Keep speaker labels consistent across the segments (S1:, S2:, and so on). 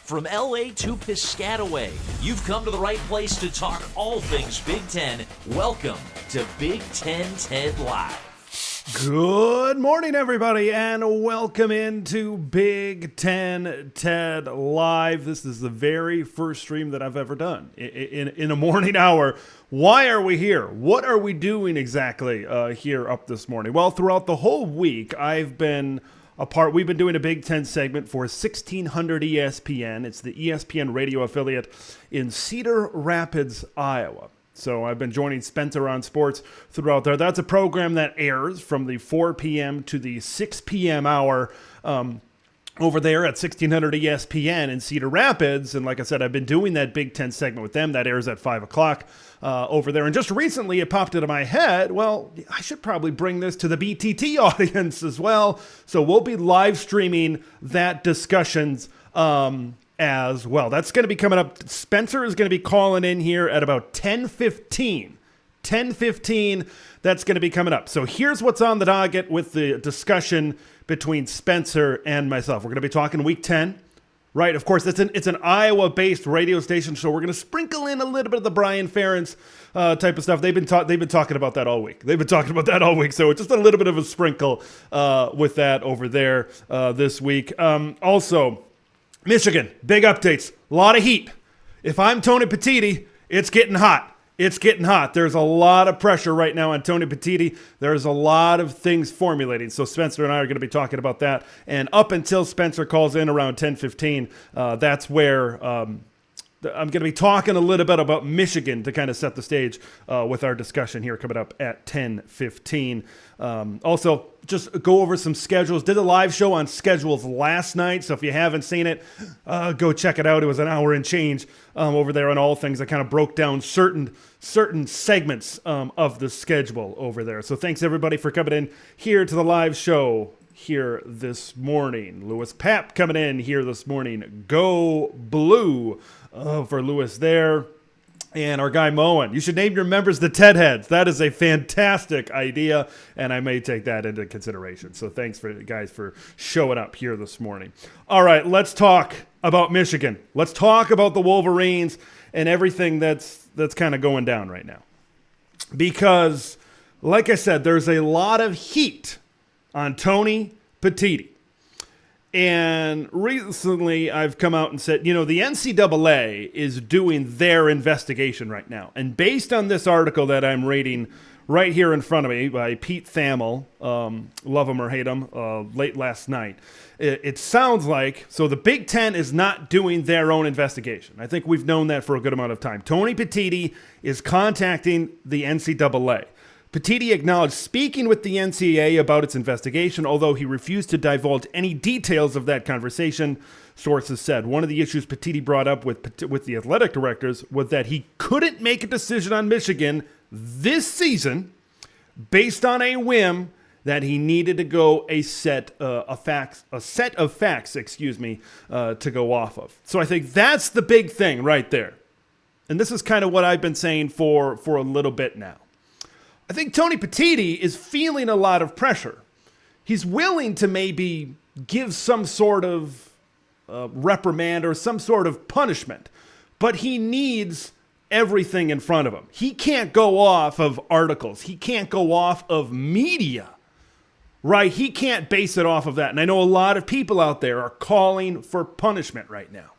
S1: From LA to Piscataway, you've come to the right place to talk all things Big Ten. Welcome to Big Ten Ted Live.
S2: Good morning, everybody, and welcome into Big Ten Ted Live. This is the very first stream that I've ever done in a morning hour. Why are we here? What are we doing exactly here up this morning? Well, throughout the whole week, we've been doing a Big Ten segment for 1600 ESPN. It's the ESPN Radio affiliate in Cedar Rapids, Iowa. So I've been joining Spencer on sports throughout there. That's a program that airs from the 4 p.m. to the 6 p.m. hour over there at 1600 ESPN in Cedar Rapids. And like I said, I've been doing that Big Ten segment with them. That airs at 5 o'clock over there. And just recently it popped into my head, well, I should probably bring this to the BTT audience as well. So we'll be live streaming that discussions as well. That's going to be coming up. Spencer is going to be calling in here at about 10:15. 10:15, that's going to be coming up. So here's what's on the docket with the discussion between Spencer and myself. We're going to be talking Week 10, right? Of course, it's an Iowa-based radio station, so we're going to sprinkle in a little bit of the Brian Ferentz type of stuff. They've been talking about that all week. So just a little bit of a sprinkle with that over there this week. Also, Michigan, big updates, a lot of heat. If I'm Tony Petitti, it's getting hot. There's a lot of pressure right now on Tony Petitti. There's a lot of things formulating. So Spencer and I are going to be talking about that. And up until Spencer calls in around 10:15, that's where I'm going to be talking a little bit about Michigan to kind of set the stage with our discussion here coming up at 10:15. Also, just go over some schedules. Did a live show on schedules last night, so if you haven't seen it, go check it out. It was an hour and change over there on all things. I kind of broke down certain segments of the schedule over there. So thanks, everybody, for coming in here to the live show here this morning. Lewis Papp coming in here this morning. Go Blue for Lewis there. And our guy Moen, you should name your members the Ted Heads. That is a fantastic idea, and I may take that into consideration. So thanks for guys for showing up here this morning. All right, let's talk about Michigan. Let's talk about the Wolverines and everything that's kind of going down right now. Because, like I said, there's a lot of heat on Tony Petitti. And recently I've come out and said, the NCAA is doing their investigation right now. And based on this article that I'm reading right here in front of me by Pete Thamel, love him or hate him, late last night, it sounds like, so the Big Ten is not doing their own investigation. I think we've known that for a good amount of time. Tony Petitti is contacting the NCAA. Petitti acknowledged speaking with the NCAA about its investigation, although he refused to divulge any details of that conversation, sources said. One of the issues Petitti brought up with the athletic directors was that he couldn't make a decision on Michigan this season based on a whim that he needed to go a set of facts, to go off of. So I think that's the big thing right there. And this is kind of what I've been saying for a little bit now. I think Tony Petitti is feeling a lot of pressure. He's willing to maybe give some sort of reprimand or some sort of punishment, but he needs everything in front of him. He can't go off of articles. He can't go off of media, right? He can't base it off of that. And I know a lot of people out there are calling for punishment right now,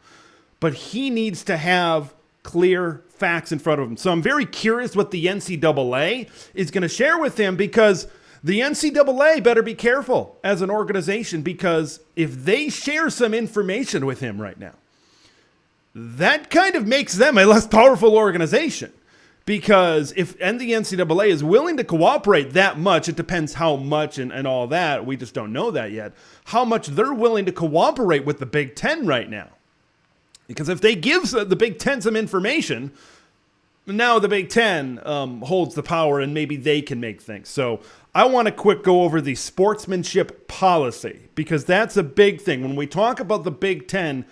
S2: but he needs to have clear facts in front of him. So I'm very curious what the NCAA is going to share with him, because the NCAA better be careful as an organization, because if they share some information with him right now, that kind of makes them a less powerful organization. Because the NCAA is willing to cooperate that much, it depends how much and all that, we just don't know that yet, how much they're willing to cooperate with the Big Ten right now. Because if they give the Big Ten some information, now the Big Ten holds the power and maybe they can make things. So I want to quick go over the sportsmanship policy, because that's a big thing. When we talk about the Big Ten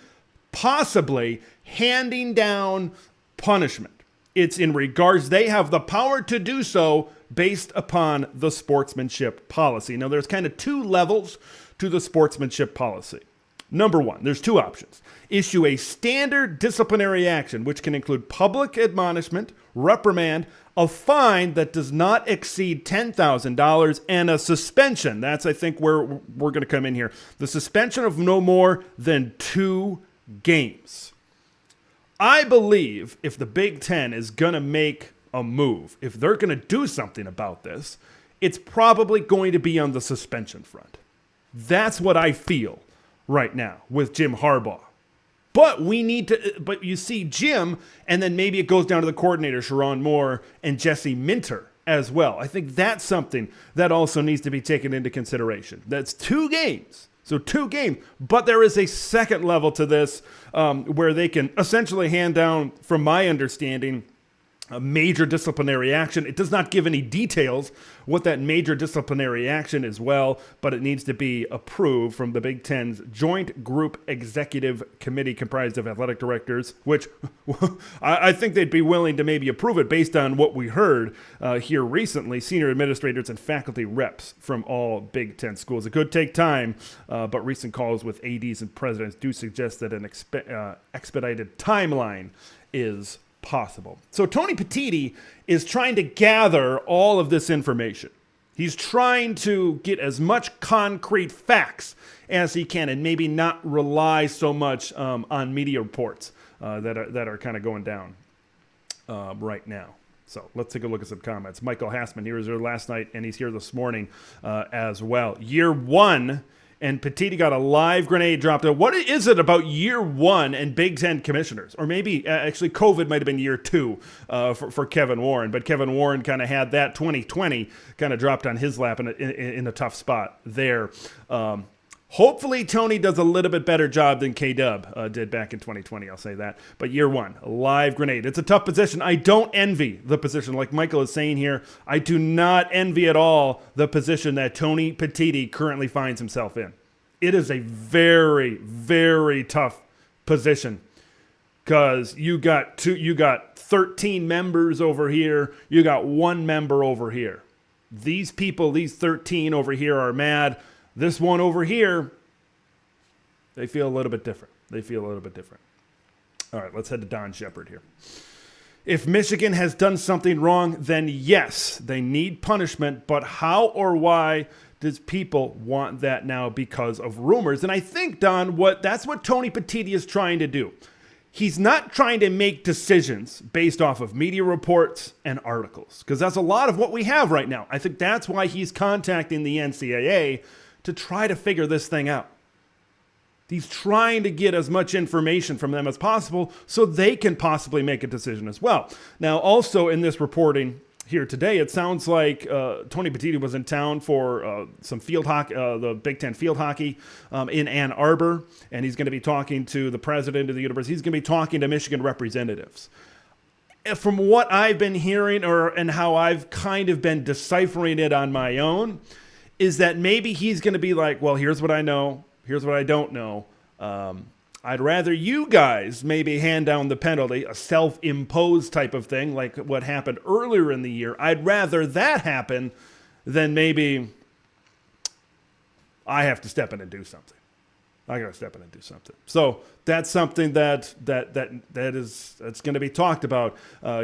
S2: possibly handing down punishment, it's in regards, they have the power to do so based upon the sportsmanship policy. Now, there's kind of two levels to the sportsmanship policy. Number one, there's two options. Issue a standard disciplinary action, which can include public admonishment, reprimand, a fine that does not exceed $10,000, and a suspension. That's, I think, where we're going to come in here. The suspension of no more than 2 games. I believe if the Big Ten is going to make a move, if they're going to do something about this, it's probably going to be on the suspension front. That's what I feel right now with Jim Harbaugh. But but you see Jim, and then maybe it goes down to the coordinator, Sharon Moore, and Jesse Minter as well. I think that's something that also needs to be taken into consideration. That's 2 games. So 2 games. But there is a second level to this where they can essentially hand down, from my understanding, a major disciplinary action. It does not give any details what that major disciplinary action is, but it needs to be approved from the Big Ten's Joint Group Executive Committee comprised of athletic directors, which I think they'd be willing to maybe approve it based on what we heard here recently, senior administrators and faculty reps from all Big Ten schools. It could take time, but recent calls with ADs and presidents do suggest that an expedited timeline is possible. So Tony Petitti is trying to gather all of this information. He's trying to get as much concrete facts as he can and maybe not rely so much on media reports that are kind of going down right now. So let's take a look at some comments. Michael Hassman, he was here last night and he's here this morning as well. Year 1, and Petitti got a live grenade dropped. What is it about year 1 and Big Ten commissioners? Or maybe actually COVID might have been year 2 for Kevin Warren. But Kevin Warren kind of had that 2020 kind of dropped on his lap in a tough spot there. Hopefully Tony does a little bit better job than K-Dub did back in 2020. I'll say that. But year 1, a live grenade. It's a tough position. I don't envy the position. Like Michael is saying here, I do not envy at all the position that Tony Petitti currently finds himself in. It is a very, very tough position because you got 13 members over here. You got 1 member over here. These people, these 13 over here are mad. This one over here, they feel a little bit different. All right, let's head to Don Shepard here. If Michigan has done something wrong, then yes, they need punishment. But how or why does people want that now because of rumors? And I think, Don, that's what Tony Petitti is trying to do. He's not trying to make decisions based off of media reports and articles, because that's a lot of what we have right now. I think that's why he's contacting the NCAA to try to figure this thing out. He's trying to get as much information from them as possible so they can possibly make a decision as well. Now, also in this reporting here today, it sounds like Tony Petitti was in town for some field hockey, the Big Ten field hockey in Ann Arbor, and he's going to be talking to the president of the university. He's going to be talking to Michigan representatives. From what I've been hearing and how I've kind of been deciphering it on my own, is that maybe he's going to be like, well, here's what I know, here's what I don't know. I'd rather you guys maybe hand down the penalty, a self-imposed type of thing, like what happened earlier in the year. I'd rather that happen than maybe I have to step in and do something. I got to step in and do something. So that's something that's going to be talked about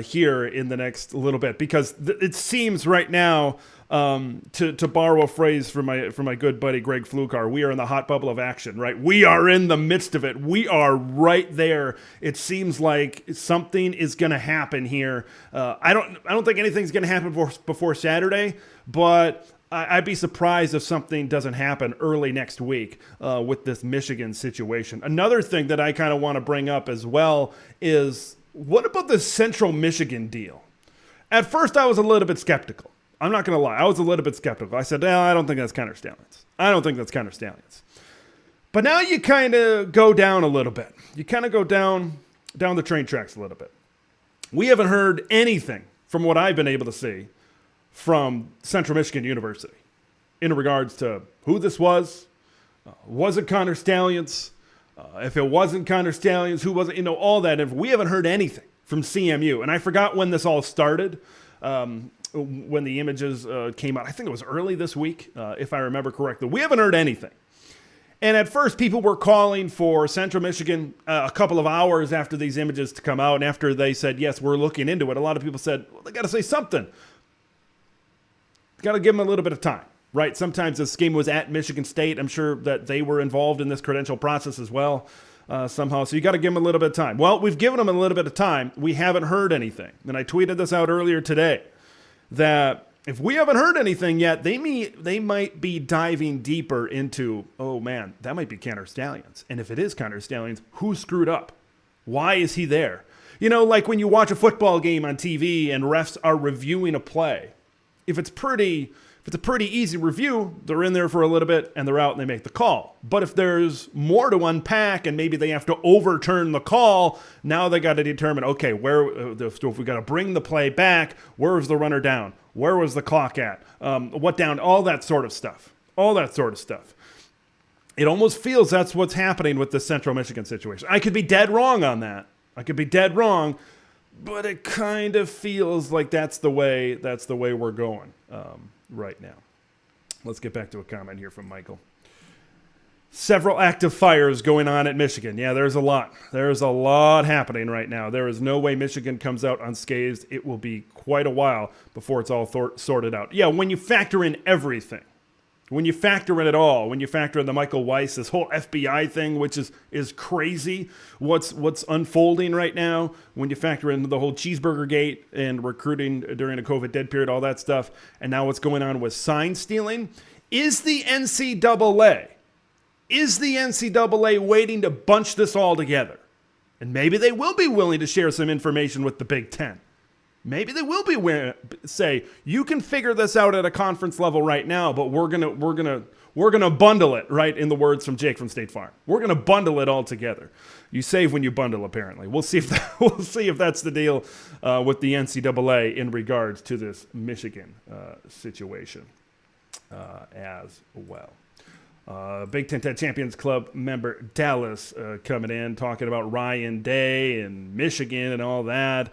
S2: here in the next little bit, because it seems right now, to borrow a phrase from my good buddy Greg Flukar, we are in the hot bubble of action, right? We are in the midst of it. We are right there. It seems like something is going to happen here. I don't think anything's going to happen before Saturday, but I'd be surprised if something doesn't happen early next week with this Michigan situation. Another thing that I kind of want to bring up as well is, what about the Central Michigan deal? At first, I was a little bit skeptical. I'm not going to lie. I was a little bit skeptical. I said, no, I don't think that's Connor Stalions. But now you kind of go down a little bit. You kind of go down the train tracks a little bit. We haven't heard anything from what I've been able to see from Central Michigan University in regards to who this was. Was it Connor Stalions? If it wasn't Connor Stalions, who was it? All that. And we haven't heard anything from CMU. And I forgot when this all started, when the images came out. I think it was early this week, if I remember correctly. We haven't heard anything. And at first, people were calling for Central Michigan a couple of hours after these images to come out. And after they said, yes, we're looking into it, a lot of people said, well, they got to say something. Got to give them a little bit of time, right? Sometimes this game was at Michigan State. I'm sure that they were involved in this credential process as well somehow. So you got to give them a little bit of time. Well, we've given them a little bit of time. We haven't heard anything. And I tweeted this out earlier today that if we haven't heard anything yet, they might be diving deeper into, oh man, that might be Connor Stallions. And if it is Connor Stallions, who screwed up? Why is he there? You know, like when you watch a football game on TV and refs are reviewing a play. If it's a pretty easy review, they're in there for a little bit and they're out and they make the call. But if there's more to unpack and maybe they have to overturn the call, now they got to determine, okay, if we got to bring the play back, where was the runner down? Where was the clock at? What down? All that sort of stuff. It almost feels that's what's happening with the Central Michigan situation. I could be dead wrong on that. But it kind of feels like that's the way we're going right now. Let's get back to a comment here from Michael. Several active fires going on at Michigan. Yeah, there's a lot. There's a lot happening right now. There is no way Michigan comes out unscathed. It will be quite a while before it's all sorted out. Yeah, when you factor in everything, when you factor in it all, when you factor in the Michael Weiss, this whole FBI thing, which is crazy, what's unfolding right now, when you factor in the whole cheeseburger gate and recruiting during a COVID dead period, all that stuff, and now what's going on with sign stealing, is the NCAA waiting to bunch this all together? And maybe they will be willing to share some information with the Big Ten. Maybe they will be say, you can figure this out at a conference level right now, but we're gonna bundle it, right? In the words from Jake from State Farm, we're gonna bundle it all together. You save when you bundle, apparently. We'll see if that's the deal with the NCAA in regards to this Michigan situation as well. Big Ten Champions Club member Dallas coming in, talking about Ryan Day and Michigan and all that.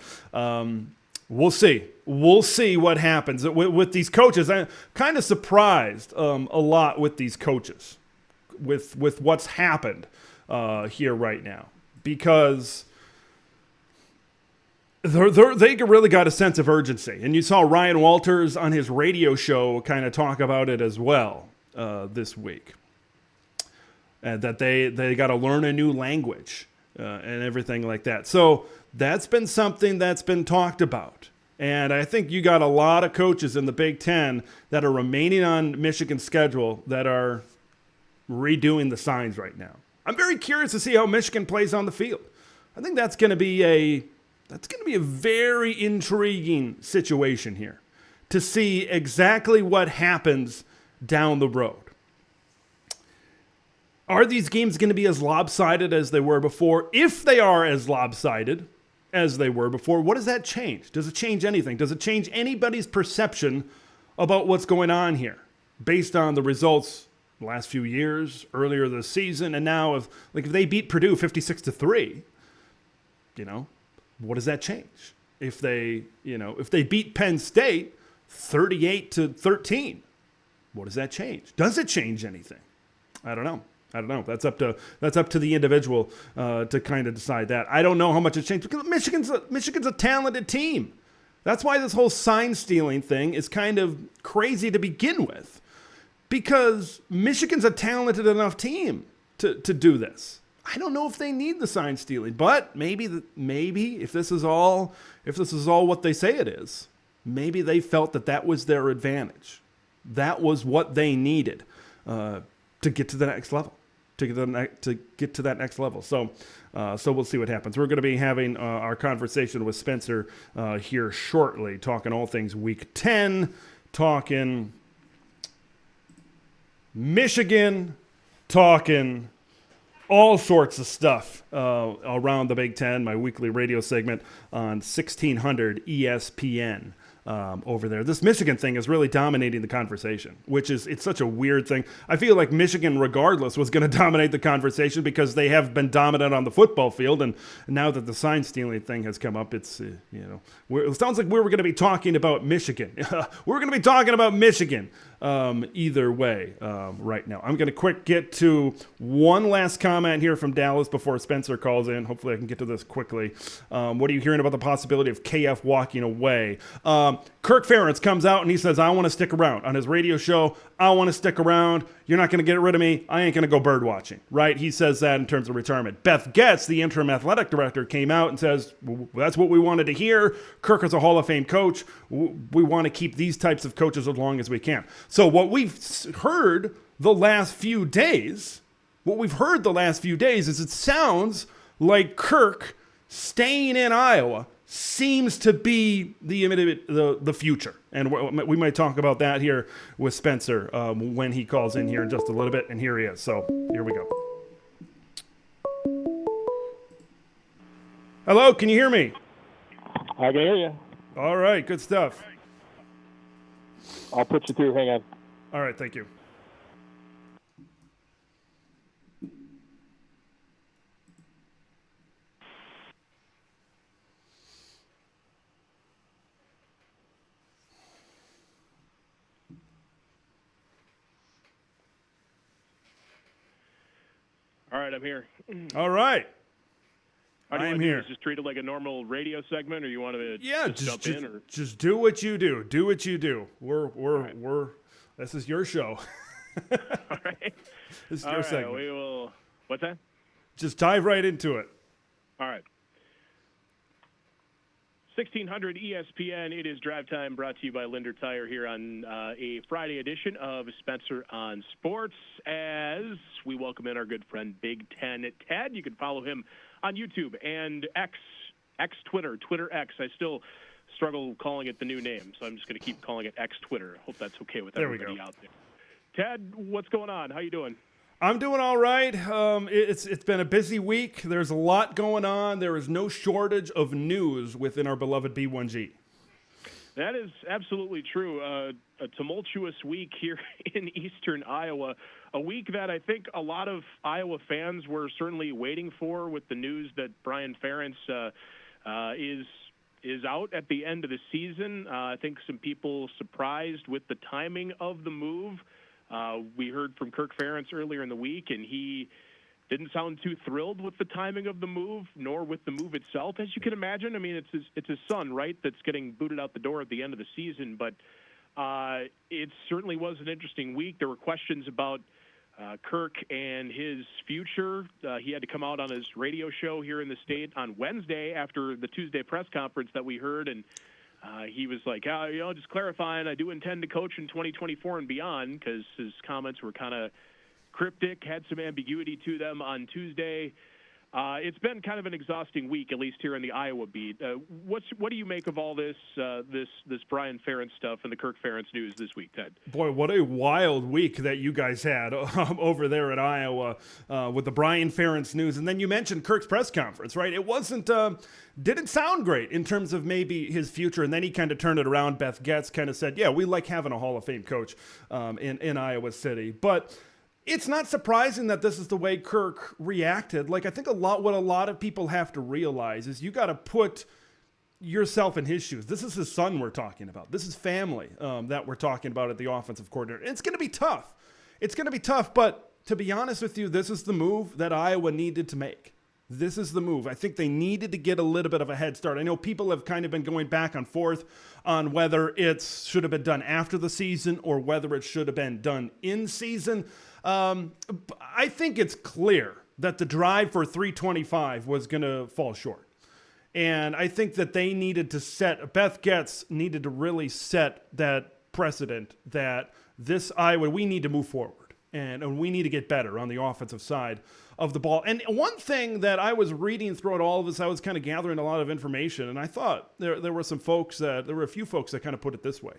S2: We'll see. We'll see what happens with these coaches. I'm kind of surprised a lot with these coaches, with what's happened here right now, because they really got a sense of urgency. And you saw Ryan Walters on his radio show kind of talk about it as well this week. That they got to learn a new language and everything like that. So that's been something that's been talked about. And I think you got a lot of coaches in the Big Ten that are remaining on Michigan's schedule that are redoing the signs right now. I'm very curious to see how Michigan plays on the field. I think that's going to be a very intriguing situation here to see exactly what happens down the road. Are these games going to be as lopsided as they were before? If they are as lopsided as they were before, what does that change? Does it change anything? Does it change anybody's perception about what's going on here based on the results the last few years, earlier this season, and now if they beat Purdue 56-3, what does that change? If they beat Penn State 38-13, what does that change? Does it change anything? I don't know. That's up to the individual to kind of decide that. I don't know how much it changed because Michigan's a talented team. That's why this whole sign stealing thing is kind of crazy to begin with, because Michigan's a talented enough team to do this. I don't know if they need the sign stealing, but maybe if this is all what they say it is, maybe they felt that was their advantage. That was what they needed to get to the next level. To get to that next level. So we'll see what happens. We're going to be having our conversation with Spencer here shortly, talking all things Week 10, talking Michigan, talking all sorts of stuff around the Big Ten, my weekly radio segment on 1600 ESPN. Over there. This Michigan thing is really dominating the conversation, it's such a weird thing. I feel like Michigan, regardless, was going to dominate the conversation because they have been dominant on the football field, and now that the sign stealing thing has come up, it's it sounds like we were going to be talking about Michigan. We're going to be talking about Michigan either way right now. I'm going to get to one last comment here from Dallas before Spencer calls in. Hopefully I can get to this quickly. What are you hearing about the possibility of KF walking away? Kirk Ferentz comes out and he says, I want to stick around. On his radio show, I want to stick around. You're not going to get rid of me. I ain't going to go bird watching, right? He says that in terms of retirement. Beth Getz, the interim athletic director, came out and says, well, that's what we wanted to hear. Kirk is a Hall of Fame coach. We want to keep these types of coaches as long as we can. So what we've heard the last few days is it sounds like Kirk staying in Iowa seems to be the future. And we might talk about that here with Spencer when he calls in here in just a little bit. And here he is. So here we go. Hello, can you hear me?
S3: I can hear you.
S2: All right, good stuff.
S3: I'll put you through. Hang on.
S2: All right, thank you.
S4: All right, I'm here.
S2: All right.
S4: I am
S2: here.
S4: Just treat it like a normal radio segment, or you want to jump in? Or?
S2: Just do what you do. Do what you do. We're this is your show.
S4: All right.
S2: This is your segment.
S4: We will. What's that?
S2: Just dive right into it.
S4: All right. 1600 ESPN. It is drive time, brought to you by Linder Tire here on a Friday edition of Spencer on Sports. As we welcome in our good friend Big Ten Ted. You can follow him on YouTube and X Twitter X. I still struggle calling it the new name, so I'm just going to keep calling it X Twitter. Hope that's okay with everybody out there. Ted, what's going on? How you doing?
S2: I'm doing all right. It's been a busy week. There's a lot going on. There is no shortage of news within our beloved B1G.
S4: That is absolutely true. A tumultuous week here in eastern Iowa. A week that I think a lot of Iowa fans were certainly waiting for, with the news that Brian Ferentz is out at the end of the season. I think some people surprised with the timing of the move. We heard from Kirk Ferentz earlier in the week, and he didn't sound too thrilled with the timing of the move, nor with the move itself, as you can imagine. I mean, it's his son, right, that's getting booted out the door at the end of the season. But it certainly was an interesting week. There were questions about Kirk and his future. He had to come out on his radio show here in the state on Wednesday after the Tuesday press conference that we heard, and he was like, just clarifying, I do intend to coach in 2024 and beyond, because his comments were kind of cryptic, had some ambiguity to them on Tuesday. It's been kind of an exhausting week, at least here in the Iowa beat. What do you make of all this Brian Ferentz stuff and the Kirk Ferentz news this week, Ted?
S2: Boy, what a wild week that you guys had over there in Iowa with the Brian Ferentz news. And then you mentioned Kirk's press conference, right? It didn't sound great in terms of maybe his future. And then he kind of turned it around. Beth Getz kind of said, yeah, we like having a Hall of Fame coach in Iowa City. But it's not surprising that this is the way Kirk reacted. Like, I think what a lot of people have to realize is you got to put yourself in his shoes. This is his son we're talking about. This is family that we're talking about at the offensive coordinator. It's going to be tough. It's going to be tough, but to be honest with you, this is the move that Iowa needed to make. This is the move. I think they needed to get a little bit of a head start. I know people have kind of been going back and forth on whether it should have been done after the season or whether it should have been done in season. I think it's clear that the drive for 325 was going to fall short. And I think that they needed to Beth Getz needed to really set that precedent that this Iowa, we need to move forward. And we need to get better on the offensive side of the ball. And one thing that I was reading throughout all of this, I was kind of gathering a lot of information, and I thought there were a few folks that kind of put it this way.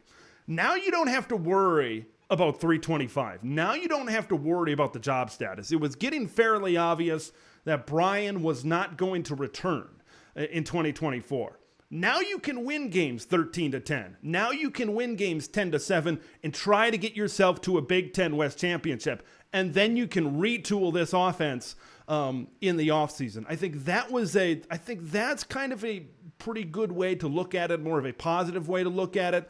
S2: Now you don't have to worry about 325. Now you don't have to worry about the job status. It was getting fairly obvious that Brian was not going to return in 2024. Now you can win games 13-10. Now you can win games 10-7 and try to get yourself to a Big Ten West championship. And then you can retool this offense in the offseason. I think that's kind of a pretty good way to look at it, more of a positive way to look at it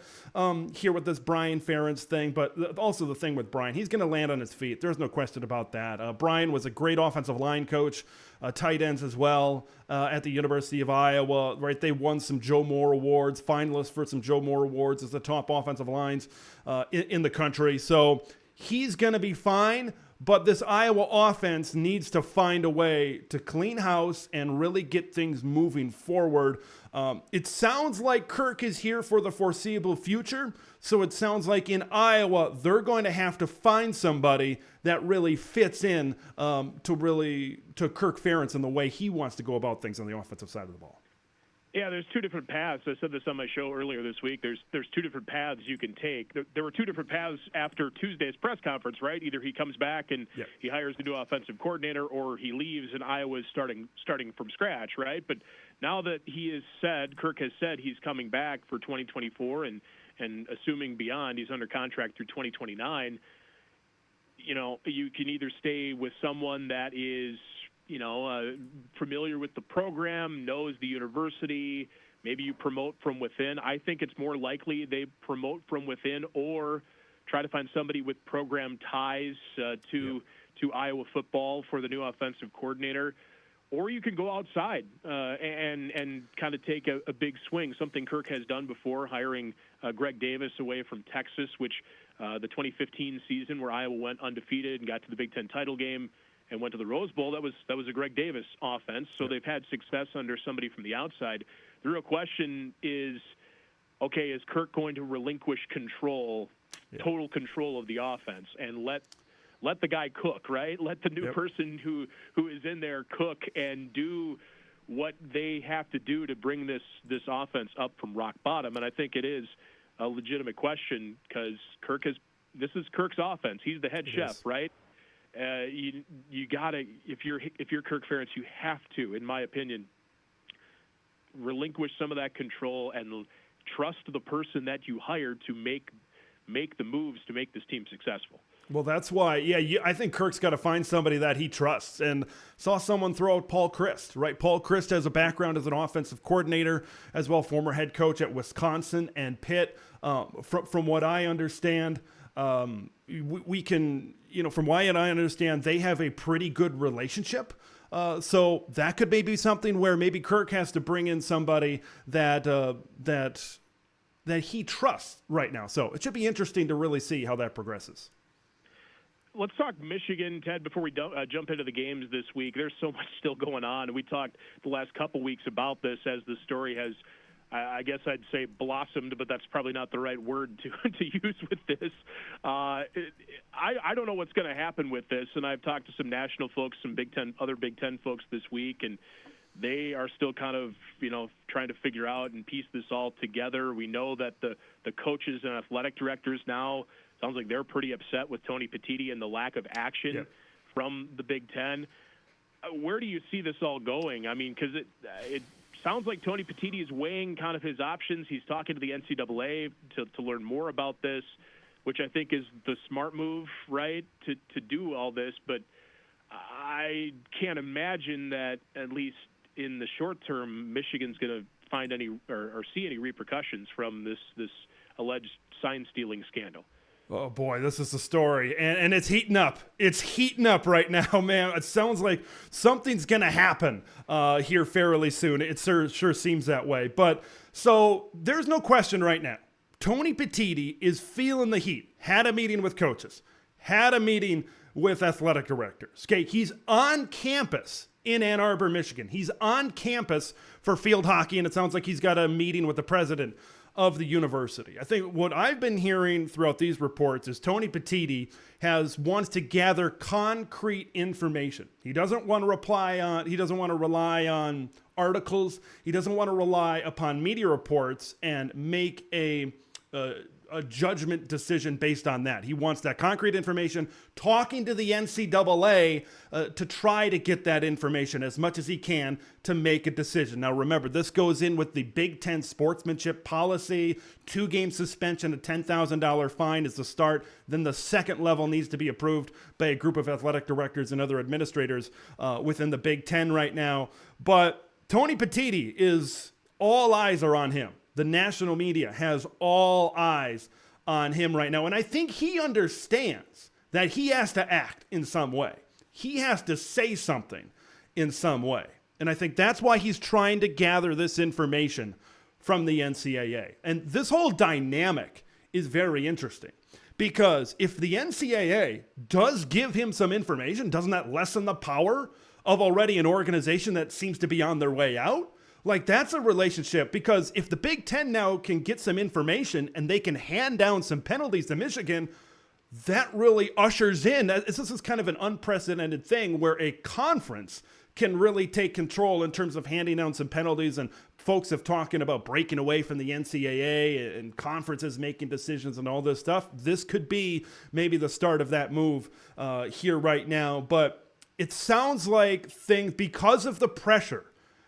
S2: here with this Brian Ferentz thing. But also the thing with Brian, he's going to land on his feet. There's no question about that. Brian was a great offensive line coach, tight ends as well at the University of Iowa, right? They won some Joe Moore Awards, finalists for some Joe Moore Awards as the top offensive lines in the country. So he's going to be fine. But this Iowa offense needs to find a way to clean house and really get things moving forward. It sounds like Kirk is here for the foreseeable future. So it sounds like in Iowa, they're going to have to find somebody that really fits in to Kirk Ferentz and the way he wants to go about things on the offensive side of the ball.
S4: Yeah, there's two different paths. I said this on my show earlier this week. There's two different paths you can take. There were two different paths after Tuesday's press conference, right? Either he comes back and he hires the new offensive coordinator, or he leaves and Iowa's starting from scratch, right? But now that Kirk has said he's coming back for 2024 and assuming beyond, he's under contract through 2029, you can either stay with someone that is familiar with the program, knows the university, maybe you promote from within. I think it's more likely they promote from within or try to find somebody with program ties to Iowa football for the new offensive coordinator. Or you can go outside and kind of take a big swing, something Kirk has done before, hiring Greg Davis away from Texas, which the 2015 season where Iowa went undefeated and got to the Big Ten title game and went to the Rose Bowl, that was a Greg Davis offense. So they've had success under somebody from the outside. The real question is, okay, is Kirk going to relinquish total control of the offense and let the guy cook, right? Let the new person who is in there cook and do what they have to do to bring this offense up from rock bottom. And I think it is a legitimate question because this is Kirk's offense. He's the head chef, right? You gotta, if you're Kirk Ferentz, you have to, in my opinion, relinquish some of that control and trust the person that you hired to make the moves to make this team successful.
S2: Well, that's why, I think Kirk's got to find somebody that he trusts. And saw someone throw out Paul Chryst, right? Paul Chryst has a background as an offensive coordinator, as well, former head coach at Wisconsin and Pitt. From what I understand, we can, from what I understand, they have a pretty good relationship. So that could maybe be something where maybe Kirk has to bring in somebody that he trusts right now. So it should be interesting to really see how that progresses.
S4: Let's talk Michigan, Ted, before we jump into the games this week. There's so much still going on. We talked the last couple weeks about this as the story has, I guess I'd say, blossomed, but that's probably not the right word to use with this. I don't know what's going to happen with this, and I've talked to some national folks, some other Big Ten folks this week, and they are still kind of, trying to figure out and piece this all together. We know that the coaches and athletic directors now, sounds like they're pretty upset with Tony Petitti and the lack of action from the Big Ten. Where do you see this all going? I mean, because it sounds like Tony Petitti is weighing kind of his options. He's talking to the NCAA to learn more about this, which I think is the smart move, right, to do all this. But I can't imagine that, at least in the short term, Michigan's going to find any or see any repercussions from this alleged sign stealing scandal.
S2: Oh, boy, this is the story, and it's heating up. It's heating up right now, man. It sounds like something's going to happen here fairly soon. It sure seems that way. But so there's no question right now. Tony Petitti is feeling the heat. Had a meeting with coaches. Had a meeting with athletic directors. Okay, he's on campus in Ann Arbor, Michigan. He's on campus for field hockey, and it sounds like he's got a meeting with the president of the university. I think what I've been hearing throughout these reports is Tony Petitti wants to gather concrete information. He doesn't want to rely on articles. He doesn't want to rely upon media reports and make a a judgment decision based on that. He wants that concrete information, talking to the NCAA to try to get that information as much as he can to make a decision. Now, remember, this goes in with the Big Ten sportsmanship policy. 2-game suspension, a $10,000 fine is the start. Then the second level needs to be approved by a group of athletic directors and other administrators within the Big Ten right now. But Tony Petitti all eyes are on him. The national media has all eyes on him right now. And I think he understands that he has to act in some way. He has to say something in some way. And I think that's why he's trying to gather this information from the NCAA. And this whole dynamic is very interesting because if the NCAA does give him some information, doesn't that lessen the power of already an organization that seems to be on their way out? Like, that's a relationship, because if the Big Ten now can get some information and they can hand down some penalties to Michigan, that really ushers in, this is kind of an unprecedented thing where a conference can really take control in terms of handing down some penalties. And folks have talking about breaking away from the NCAA and conferences making decisions and all this stuff. This could be maybe the start of that move here right now. But it sounds like things, because of the pressure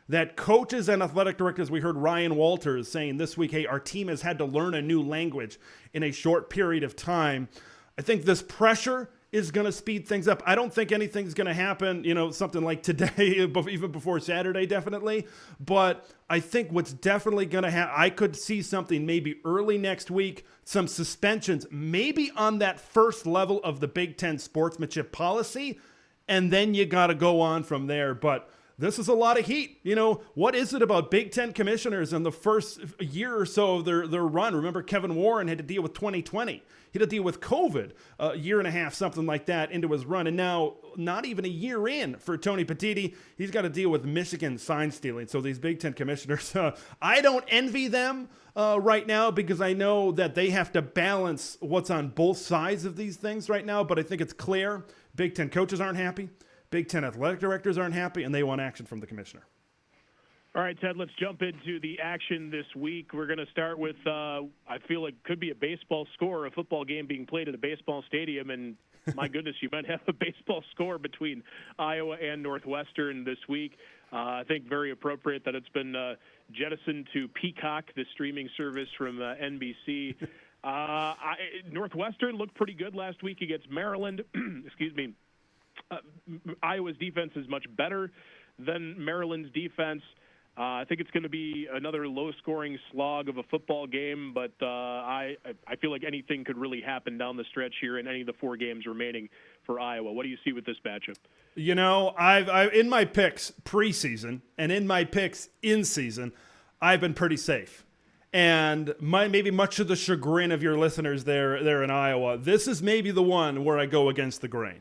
S2: that coaches and athletic directors, we heard Ryan Walters saying this week, hey, our team has had to learn a new language in a short period of time. I think this pressure is going to speed things up. I don't think anything's going to happen, something like today, even before Saturday, definitely. But I think what's definitely going to happen, I could see something maybe early next week, some suspensions, maybe on that first level of the Big Ten sportsmanship policy, and then you got to go on from there. But this is a lot of heat. What is it about Big Ten commissioners in the first year or so of their run? Remember, Kevin Warren had to deal with 2020. He had to deal with COVID a year and a half, something like that, into his run. And now, not even a year in for Tony Petitti, he's got to deal with Michigan sign stealing. So these Big Ten commissioners, I don't envy them right now, because I know that they have to balance what's on both sides of these things right now. But I think it's clear Big Ten coaches aren't happy. Big Ten athletic directors aren't happy, and they want action from the commissioner.
S4: All right, Ted, let's jump into the action this week. We're going to start with, I feel like could be a baseball score, a football game being played at a baseball stadium, and my goodness, you might have a baseball score between Iowa and Northwestern this week. I think very appropriate that it's been jettisoned to Peacock, the streaming service from NBC. Northwestern looked pretty good last week against Maryland. Excuse me. Iowa's defense is much better than Maryland's defense. I think it's going to be another low-scoring slog of a football game, but I feel like anything could really happen down the stretch here in any of the 4 games remaining for Iowa. What do you see with this matchup?
S2: I've in my picks preseason and in my picks in season, I've been pretty safe. And maybe much to the chagrin of your listeners there in Iowa, this is maybe the one where I go against the grain.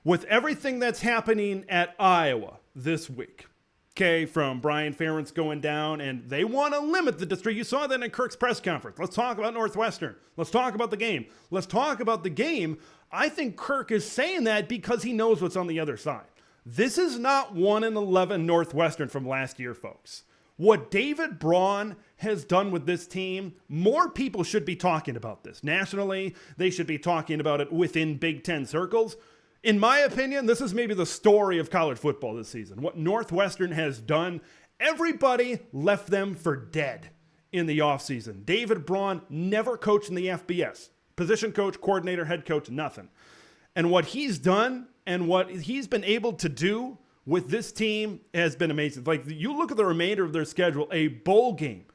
S2: With everything that's happening at Iowa this week, okay, from Brian Ferentz going down, and they want to limit the district. You saw that in Kirk's press conference. Let's talk about Northwestern. Let's talk about the game. Let's talk about the game. I think Kirk is saying that because he knows what's on the other side. This is not 1-11 Northwestern from last year, folks. What David Braun has done with this team, more people should be talking about this. Nationally, they should be talking about it within Big Ten circles. In my opinion, this is maybe the story of college football this season. What Northwestern has done, everybody left them for dead in the offseason. David Braun never coached in the FBS. Position coach, coordinator, head coach, nothing. And what he's done and what he's been able to do with this team has been amazing. Like, you look at the remainder of their schedule, a bowl game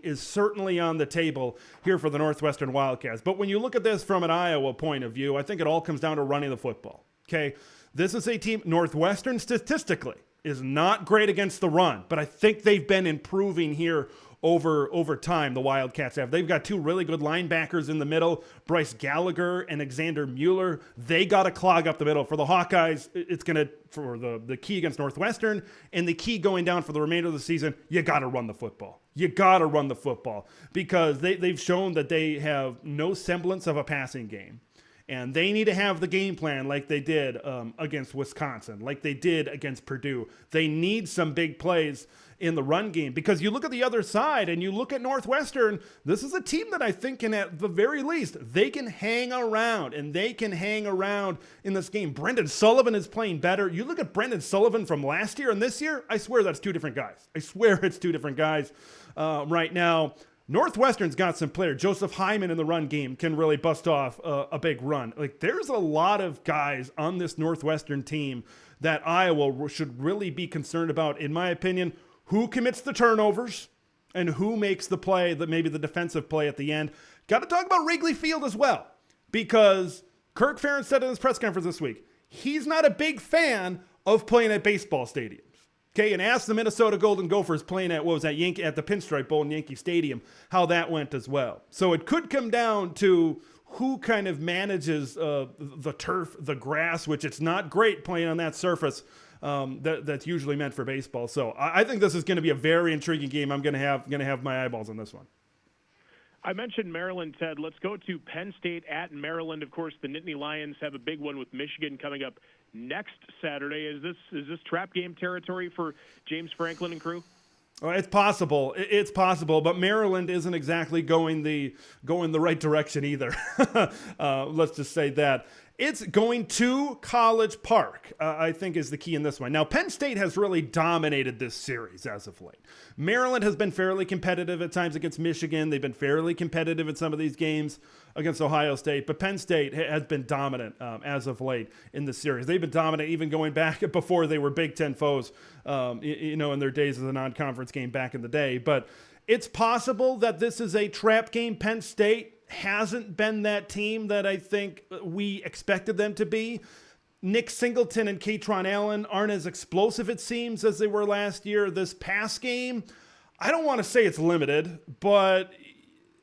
S2: is certainly on the table here for the Northwestern Wildcats. But when you look at this from an Iowa point of view, I think it all comes down to running the football. Okay, this is a team, Northwestern statistically is not great against the run, but I think they've been improving here over time, the Wildcats have. They've got 2 really good linebackers in the middle, Bryce Gallagher and Alexander Mueller. They got to clog up the middle. For the Hawkeyes, it's going to, for the key against Northwestern, and the key going down for the remainder of the season, you got to run the football. You got to run the football because they've shown that they have no semblance of a passing game. And they need to have the game plan like they did against Wisconsin, like they did against Purdue. They need some big plays in the run game, because you look at the other side and you look at Northwestern. This is a team that I think can, at the very least, they can hang around, and they can hang around in this game. Brendan Sullivan is playing better. You look at Brendan Sullivan from last year and this year, I swear that's two different guys. I swear it's two different guys right now. Northwestern's got some players. Joseph Hyman in the run game can really bust off a big run. Like, there's a lot of guys on this Northwestern team that Iowa should really be concerned about, in my opinion. Who commits the turnovers and who makes the play, that maybe the defensive play at the end. Got to talk about Wrigley Field as well, because Kirk Ferentz said in his press conference this week, he's not a big fan of playing at baseball stadiums. Okay, and asked the Minnesota Golden Gophers playing at, at the Pinstripe Bowl in Yankee Stadium, how that went as well. So it could come down to who kind of manages the turf, the grass, which it's not great playing on that surface. That's usually meant for baseball. So I think this is going to be a very intriguing game. I'm going to have my eyeballs on this one.
S4: I mentioned Maryland, Ted. Let's go to Penn State at Maryland. Of course, the Nittany Lions have a big one with Michigan coming up next Saturday. Is this trap game territory for James Franklin and crew?
S2: Well, it's possible. It's possible, but Maryland isn't exactly going the right direction either. Let's just say that. It's going to College Park, I think, is the key in this one. Now, Penn State has really dominated this series as of late. Maryland has been fairly competitive at times against Michigan. They've been fairly competitive in some of these games against Ohio State. But Penn State has been dominant as of late in the series. They've been dominant even going back before they were Big Ten foes, in their days as a non-conference game back in the day. But it's possible that this is a trap game. Penn State hasn't been that team that I think we expected them to be. Nick Singleton and Katron Allen aren't as explosive, it seems, as they were last year. This pass game, I don't want to say it's limited, but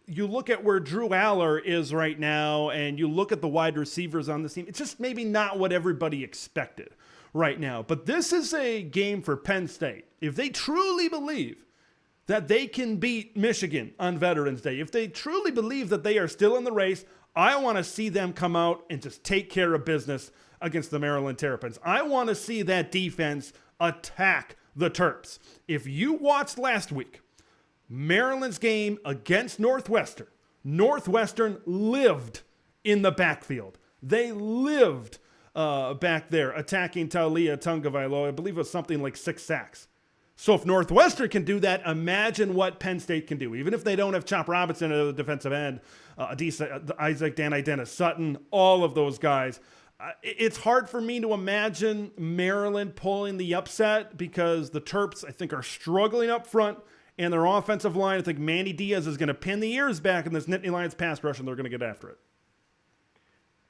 S2: you look at where Drew Aller is right now, and you look at the wide receivers on this team, it's just maybe not what everybody expected right now. But this is a game for Penn State. If they truly believe that they can beat Michigan on Veterans Day, if they truly believe that they are still in the race, I want to see them come out and just take care of business against the Maryland Terrapins. I want to see that defense attack the Terps. If you watched last week, Maryland's game against Northwestern lived in the backfield. They lived back there attacking Taulia Tagovailoa. I believe it was something like 6 sacks. So if Northwestern can do that, imagine what Penn State can do. Even if they don't have Chop Robinson at the defensive end, Isaac Danny Dennis Sutton, all of those guys. It's hard for me to imagine Maryland pulling the upset, because the Terps, I think, are struggling up front, and their offensive line, I think Manny Diaz is going to pin the ears back in this Nittany Lions pass rush, and they're going to get after it.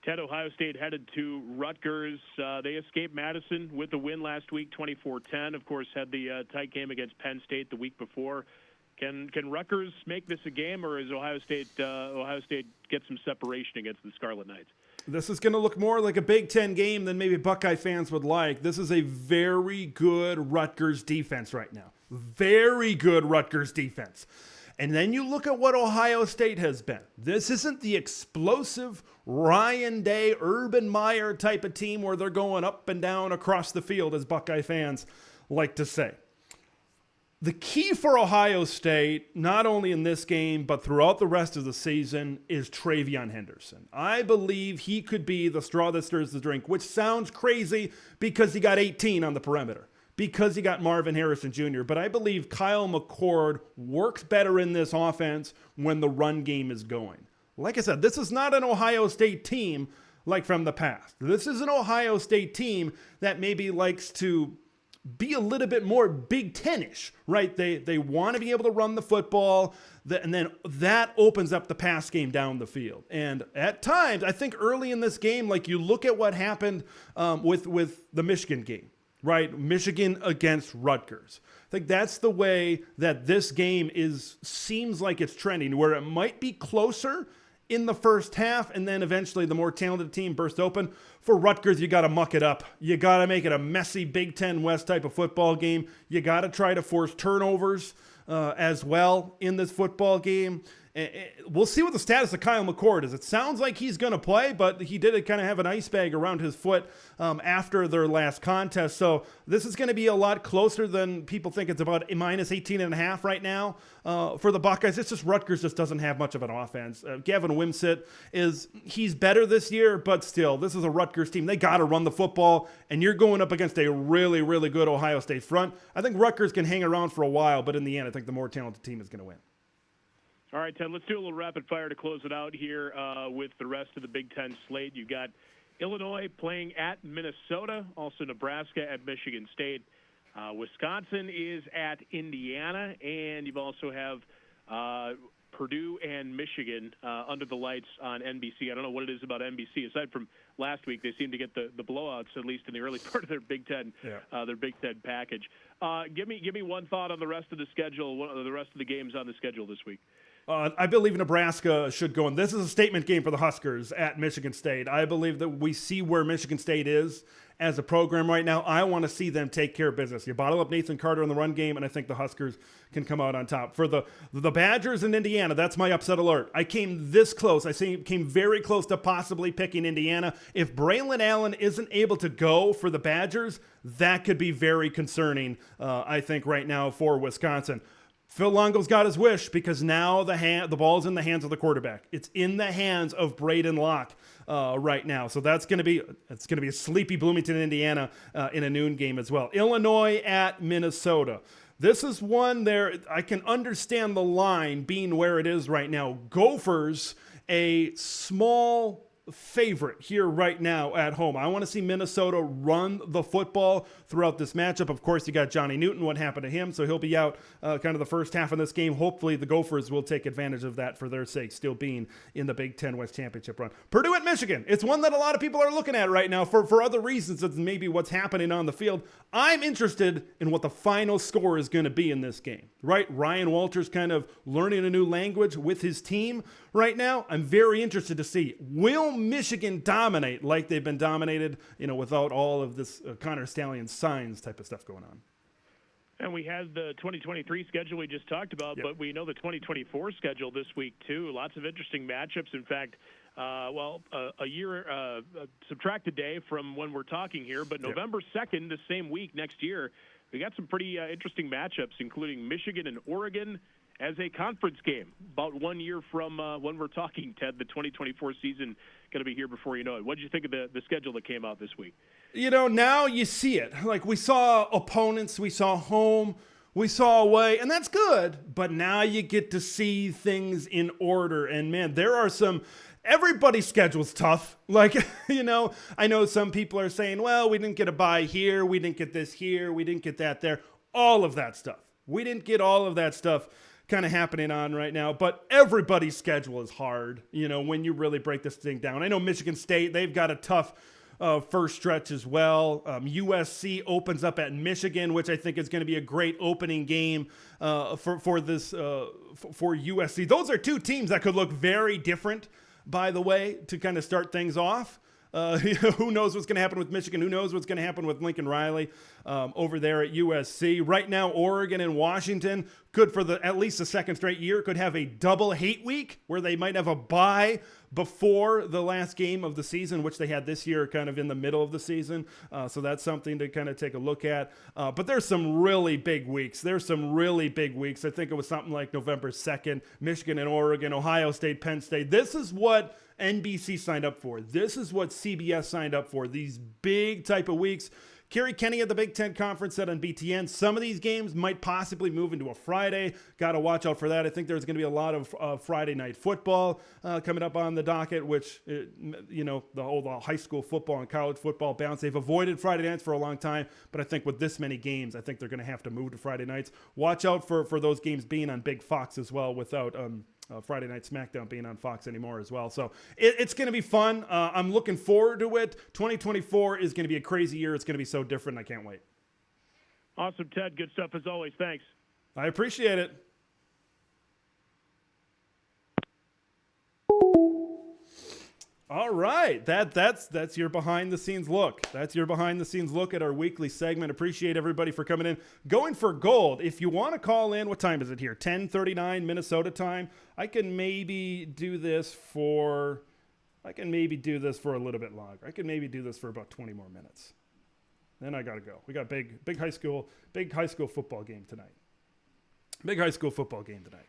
S4: Ted, Ohio State headed to Rutgers. They escaped Madison with the win last week, 24-10. Of course, had the tight game against Penn State the week before. Can Rutgers make this a game, or is Ohio State get some separation against the Scarlet Knights?
S2: This is going to look more like a Big Ten game than maybe Buckeye fans would like. This is a very good Rutgers defense right now. Very good Rutgers defense. And then you look at what Ohio State has been. This isn't the explosive Ryan Day, Urban Meyer type of team where they're going up and down across the field, as Buckeye fans like to say. The key for Ohio State, not only in this game, but throughout the rest of the season, is Travion Henderson. I believe he could be the straw that stirs the drink, which sounds crazy because he got 18 on the perimeter, because he got Marvin Harrison Jr. But I believe Kyle McCord works better in this offense when the run game is going. Like I said, this is not an Ohio State team like from the past. This is an Ohio State team that maybe likes to be a little bit more Big Ten-ish, right? They want to be able to run the football, and then that opens up the pass game down the field. And at times, I think early in this game, like you look at what happened with the Michigan game, right? Michigan against Rutgers. I think that's the way that this game seems like it's trending, where it might be closer in the first half, and then eventually the more talented team burst open. For Rutgers, you got to muck it up. You got to make it a messy Big Ten West type of football game. You got to try to force turnovers as well in this football game. We'll see what the status of Kyle McCord is. It sounds like he's going to play, but he did kind of have an ice bag around his foot after their last contest. So this is going to be a lot closer than people think. It's about minus 18.5 right now for the Buckeyes. It's just Rutgers just doesn't have much of an offense. Gavin Wimsatt he's better this year, but still, this is a Rutgers team. They got to run the football, and you're going up against a really, really good Ohio State front. I think Rutgers can hang around for a while, but in the end, I think the more talented team is going to win.
S4: All right, Ted, let's do a little rapid fire to close it out here with the rest of the Big Ten slate. You've got Illinois playing at Minnesota, also Nebraska at Michigan State. Wisconsin is at Indiana, and you also have Purdue and Michigan under the lights on NBC. I don't know what it is about NBC. Aside from last week, they seem to get the blowouts, at least in the early part of their Big Ten, their Big Ten package. Give me one thought on the rest of the schedule, the rest of the games on the schedule this week.
S2: I believe Nebraska should go in. This is a statement game for the Huskers at Michigan State. I believe that we see where Michigan State is as a program right now. I want to see them take care of business. You bottle up Nathan Carter in the run game, and I think the Huskers can come out on top. For the Badgers in Indiana, that's my upset alert. I came this close. Came very close to possibly picking Indiana. If Braylon Allen isn't able to go for the Badgers, that could be very concerning, I think, right now for Wisconsin. Phil Longo's got his wish because now the ball's in the hands of the quarterback. It's in the hands of Braden Locke right now. So it's going to be a sleepy Bloomington, Indiana in a noon game as well. Illinois at Minnesota. This is one there. I can understand the line being where it is right now. Gophers, a small favorite here right now at home. I want to see Minnesota run the football throughout this matchup. Of course, you got Johnny Newton. What happened to him? So he'll be out kind of the first half of this game. Hopefully, the Gophers will take advantage of that for their sake, still being in the Big Ten West Championship run. Purdue at Michigan. It's one that a lot of people are looking at right now for other reasons than maybe what's happening on the field. I'm interested in what the final score is going to be in this game, right? Ryan Walters kind of learning a new language with his team right now. I'm very interested to see, will Michigan dominate like they've been dominated, without all of this Connor Stallion signs type of stuff going on?
S4: And we had the 2023 schedule we just talked about, but we know the 2024 schedule this week, too. Lots of interesting matchups. In fact, a year subtract a day from when we're talking here, but November 2nd, the same week next year, we got some pretty interesting matchups, including Michigan and Oregon as a conference game about 1 year from when we're talking, Ted. The 2024 season going to be here before you know it. What did you think of the schedule that came out this week?
S2: Now you see it. Like, we saw opponents, we saw home, we saw away, and that's good. But now you get to see things in order. And, man, there are some – everybody's schedule's tough. Like, I know some people are saying, well, we didn't get a bye here, we didn't get this here, we didn't get that there. All of that stuff. We didn't get all of that stuff kind of happening on right now, but everybody's schedule is hard, when you really break this thing down. I know Michigan State, they've got a tough first stretch as well. USC opens up at Michigan, which I think is going to be a great opening game for USC. Those are two teams that could look very different, by the way, to kind of start things off. Who knows what's going to happen with Michigan? Who knows what's going to happen with Lincoln Riley over there at USC? Right now, Oregon and Washington could, for at least the second straight year, could have a double hate week where they might have a bye before the last game of the season, which they had this year kind of in the middle of the season. So that's something to kind of take a look at. But there's some really big weeks. I think it was something like November 2nd, Michigan and Oregon, Ohio State, Penn State. This is what NBC signed up for. This is what CBS signed up for. These big type of weeks. Kerry Kenny at the Big Ten Conference said on BTN, some of these games might possibly move into a Friday. Got to watch out for that. I think there's going to be a lot of Friday night football coming up on the docket, which, the whole high school football and college football bounce. They've avoided Friday nights for a long time, but I think with this many games, I think they're going to have to move to Friday nights. Watch out for those games being on Big Fox as well without Friday Night SmackDown being on Fox anymore as well. So it's going to be fun. I'm looking forward to it. 2024 is going to be a crazy year. It's going to be so different. I can't wait.
S4: Awesome, Ted. Good stuff as always. Thanks.
S2: I appreciate it. All right, that's your behind the scenes look. That's your behind the scenes look at our weekly segment. Appreciate everybody for coming in. Going for gold. If you want to call in, what time is it here? 10:39 Minnesota time. I can maybe do this for a little bit longer. I can maybe do this for about 20 more minutes. Then I gotta go. We got big high school football game tonight. Big high school football game tonight.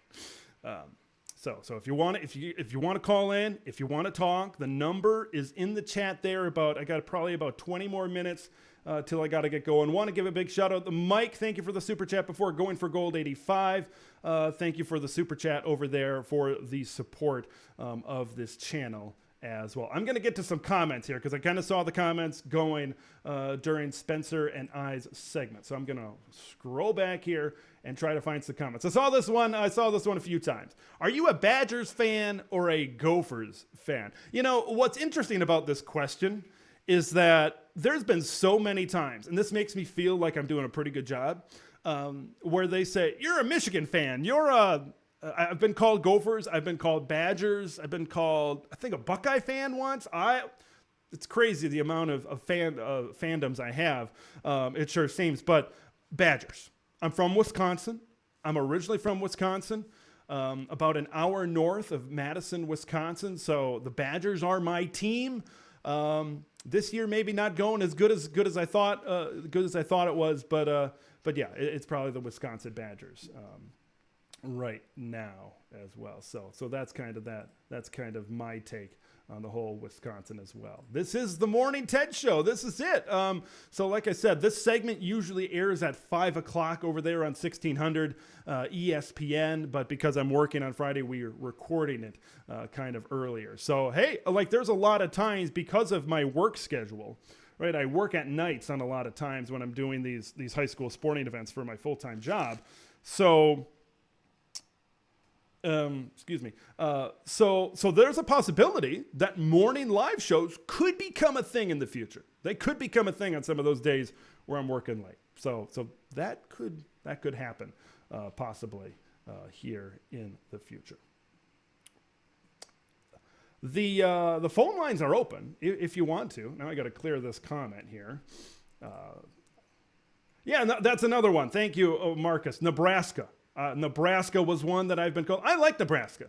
S2: So if you want to call in, if you want to talk, the number is in the chat there. I got probably about 20 more minutes till I got to get going. Want to give a big shout out to Mike. Thank you for the super chat before going for gold 85. Thank you for the super chat over there for the support of this channel as well. I'm going to get to some comments here because I kind of saw the comments going during Spencer and I's segment. So I'm going to scroll back here and try to find some comments. I saw this one a few times. Are you a Badgers fan or a Gophers fan? You know, what's interesting about this question is that there's been so many times, and this makes me feel like I'm doing a pretty good job, where they say, you're a Michigan fan. I've been called Gophers. I've been called Badgers. I've been called, I think, a Buckeye fan once. It's crazy the amount of fandoms I have. It sure seems. But Badgers. I'm from Wisconsin. I'm originally from Wisconsin, about an hour north of Madison, Wisconsin. So the Badgers are my team. This year, maybe not going as good as I thought. It was, but yeah, it's probably the Wisconsin Badgers. Right now as well. So that's kind of my take on the whole Wisconsin as well. This is the Morning Ted Show. This is it. So like I said, this segment usually airs at 5 o'clock over there on 1600 ESPN, but because I'm working on Friday, we're recording it kind of earlier. So hey, like there's a lot of times because of my work schedule, right? I work at nights on a lot of times when I'm doing these high school sporting events for my full-time job. So excuse me. So there's a possibility that morning live shows could become a thing in the future. They could become a thing on some of those days where I'm working late. So that could happen possibly here in the future. The phone lines are open if you want to. Now I got to clear this comment here. Yeah, that's another one. Thank you, Marcus. Nebraska. Nebraska was one that I've been called. I like Nebraska.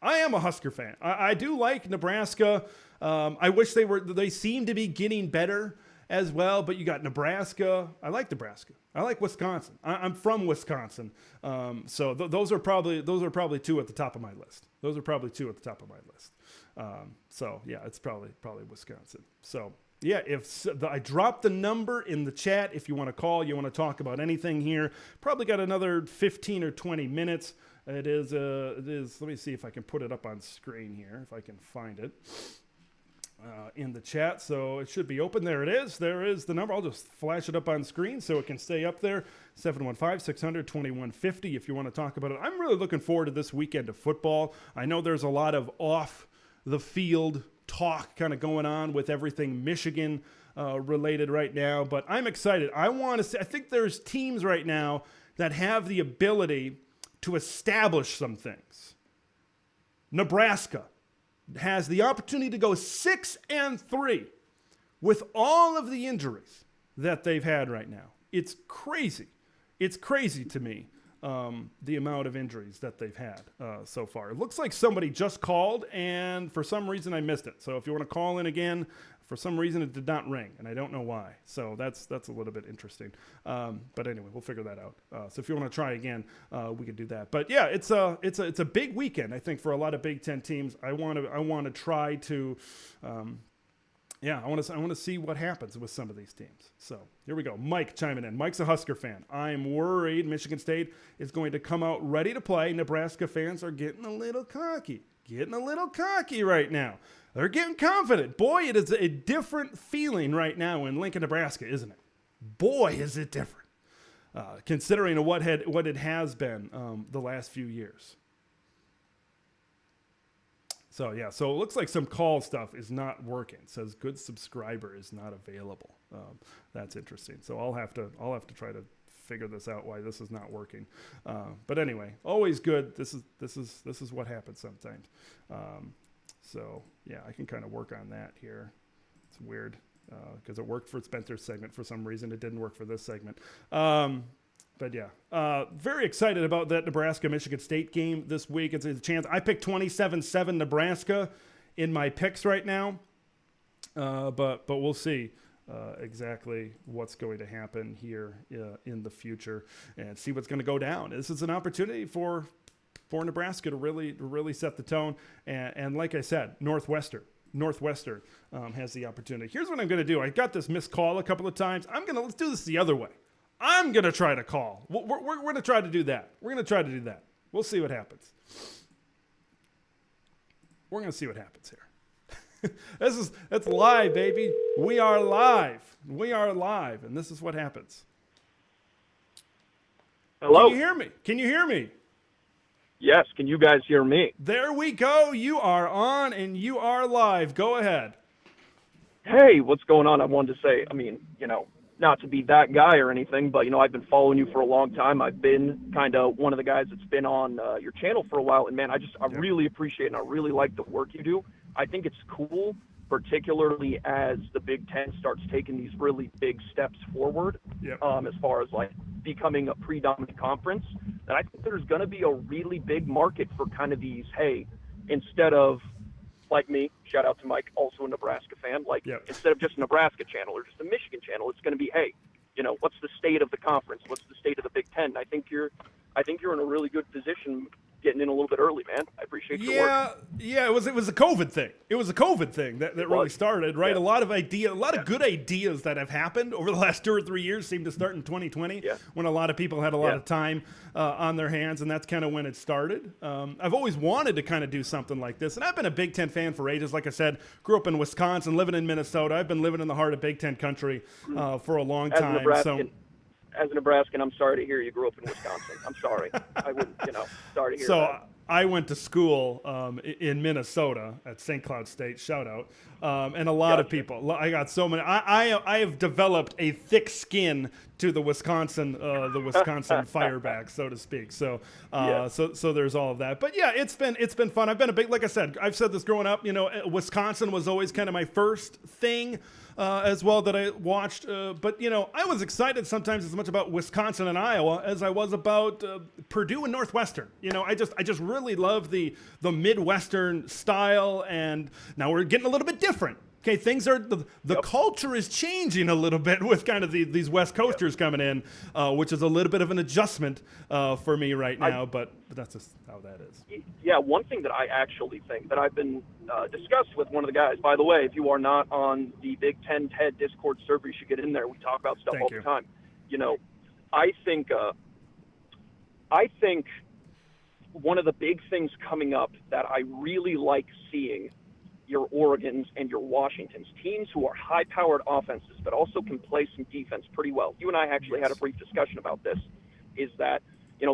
S2: I am a Husker fan. I do like Nebraska. I wish they seem to be getting better as well, but you got Nebraska. I like Nebraska. I like Wisconsin. I'm from Wisconsin. So those are probably two at the top of my list. So yeah, it's probably Wisconsin. So yeah, I dropped the number in the chat if you want to call, you want to talk about anything here. Probably got another 15 or 20 minutes. It is, let me see if I can put it up on screen here, if I can find it in the chat. So it should be open. There it is. There is the number. I'll just flash it up on screen so it can stay up there. 715-600-2150 if you want to talk about it. I'm really looking forward to this weekend of football. I know there's a lot of off the field talk kind of going on with everything Michigan related right now, but I'm excited. I think there's teams right now that have the ability to establish some things. Nebraska has the opportunity to go 6-3 with all of the injuries that they've had right now. It's crazy. It's crazy to me. The amount of injuries that they've had so far. It looks like somebody just called, and for some reason I missed it. So if you want to call in again, for some reason it did not ring, and I don't know why. So that's a little bit interesting. But anyway, we'll figure that out. So if you want to try again, we could do that. But yeah, it's a big weekend, I think, for a lot of Big Ten teams. I want to try to. I want to see what happens with some of these teams. So here we go. Mike chiming in. Mike's a Husker fan. I'm worried Michigan State is going to come out ready to play. Nebraska fans are getting a little cocky right now. They're getting confident. Boy, it is a different feeling right now in Lincoln, Nebraska, isn't it? Boy, is it different, considering what it has been the last few years. So yeah, so it looks like some call stuff is not working. It says good subscriber is not available. That's interesting. So I'll have to try to figure this out why this is not working. But anyway, always good. This is what happens sometimes. So, yeah, I can kind of work on that here. It's weird because it worked for Spencer's segment for some reason. It didn't work for this segment. But, yeah, very excited about that Nebraska-Michigan State game this week. It's a chance. I picked 27-7 Nebraska in my picks right now, but we'll see exactly what's going to happen here in the future and see what's going to go down. This is an opportunity for Nebraska to really set the tone. And like I said, Northwestern has the opportunity. Here's what I'm going to do. I got this missed call a couple of times. Let's do this the other way. I'm going to try to call. We're going to try to do that. We'll see what happens. We're going to see what happens here. That's live, baby. We are live. And this is what happens.
S5: Hello.
S2: Can you hear me?
S5: Yes. Can you guys hear me?
S2: There we go. You are on and you are live. Go ahead.
S5: Hey, what's going on? I wanted to say, not to be that guy or anything, but, I've been following you for a long time. I've been kind of one of the guys that's been on your channel for a while. And, man, I really appreciate it, and I really like the work you do. I think it's cool, particularly as the Big Ten starts taking these really big steps forward as far as, becoming a predominant conference. And I think there's going to be a really big market for kind of these, hey, instead of, like me, shout out to Mike, also a Nebraska fan, instead of just a Nebraska channel or just a Michigan channel, it's going to be, hey, what's the state of the conference? What's the state of the Big Ten? I think you're in a really good position getting in a little bit early, man. I appreciate your work.
S2: Yeah, it was a COVID thing. It was a COVID thing that really started, right?
S5: Yeah.
S2: A lot of good ideas that have happened over the last 2 or 3 years seem to start in 2020 when a lot of people had a lot of time on their hands, and that's kind of when it started. I've always wanted to kind of do something like this, and I've been a Big Ten fan for ages. Like I said, grew up in Wisconsin, living in Minnesota. I've been living in the heart of Big Ten country for a long time.
S5: As a Nebraskan, I'm sorry to hear you grew up in Wisconsin. I'm sorry. I wouldn't, sorry to hear that.
S2: I went to school in Minnesota at St. Cloud State, shout out, and a lot of people. I got so many. I have developed a thick skin to the Wisconsin Firebacks, so to speak. So so there's all of that. But yeah, it's been fun. I've been a big, like I said, I've said this growing up. Wisconsin was always kind of my first thing. As well that I watched, but I was excited sometimes as much about Wisconsin and Iowa as I was about Purdue and Northwestern. I just really love the Midwestern style, and now we're getting a little bit different. Okay, things are the culture is changing a little bit with kind of these West Coasters coming in, which is a little bit of an adjustment for me right now. But that's just how that is.
S5: Yeah, one thing that I actually think that I've been discussed with one of the guys. By the way, if you are not on the Big Ten TED Discord server, you should get in there. We talk about stuff all the time. I think one of the big things coming up that I really like seeing your Oregons and your Washingtons, teams who are high-powered offenses but also can play some defense pretty well. You and I actually had a brief discussion about this, is that,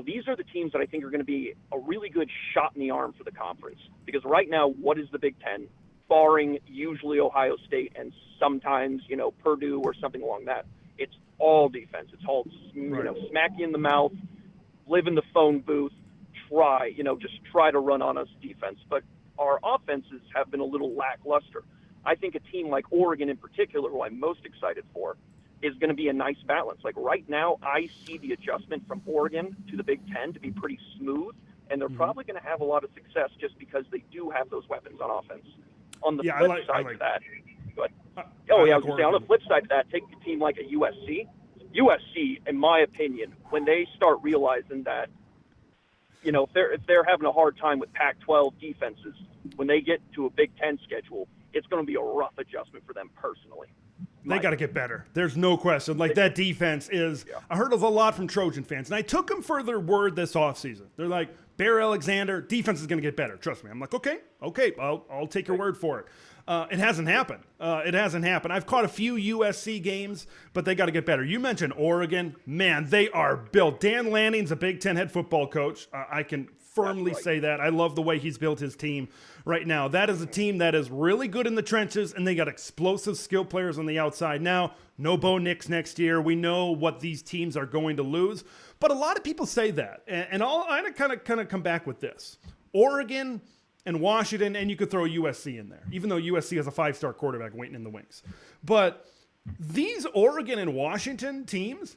S5: these are the teams that I think are going to be a really good shot in the arm for the conference. Because right now, what is the Big Ten, barring usually Ohio State and sometimes, Purdue or something along that? It's all defense. It's all, smack you in the mouth, live in the phone booth, just try to run on us defense. But our offenses have been a little lackluster. I think a team like Oregon in particular, who I'm most excited for, is going to be a nice balance. Like right now, I see the adjustment from Oregon to the Big Ten to be pretty smooth, and they're probably going to have a lot of success just because they do have those weapons on offense. On the flip side of that, on the flip side of that, take a team like a USC. USC, in my opinion, when they start realizing that, if they're having a hard time with Pac-12 defenses, when they get to a Big Ten schedule, it's going to be a rough adjustment for them personally.
S2: They got to get better. There's no question. That defense is – I heard a lot from Trojan fans, and I took them for their word this offseason. They're like, Bear Alexander, defense is going to get better. Trust me. I'm like, okay, I'll take your word for it. It hasn't happened. I've caught a few USC games, but they got to get better. You mentioned Oregon. Man, they are built. Dan Lanning's a Big Ten head football coach. I can firmly say that. I love the way he's built his team right now. That is a team that is really good in the trenches, and they got explosive skill players on the outside. Now, no Bo Nix next year. We know what these teams are going to lose, but a lot of people say that, and I'm kind of come back with this. Oregon and Washington, and you could throw USC in there, even though USC has a 5-star quarterback waiting in the wings. But these Oregon and Washington teams,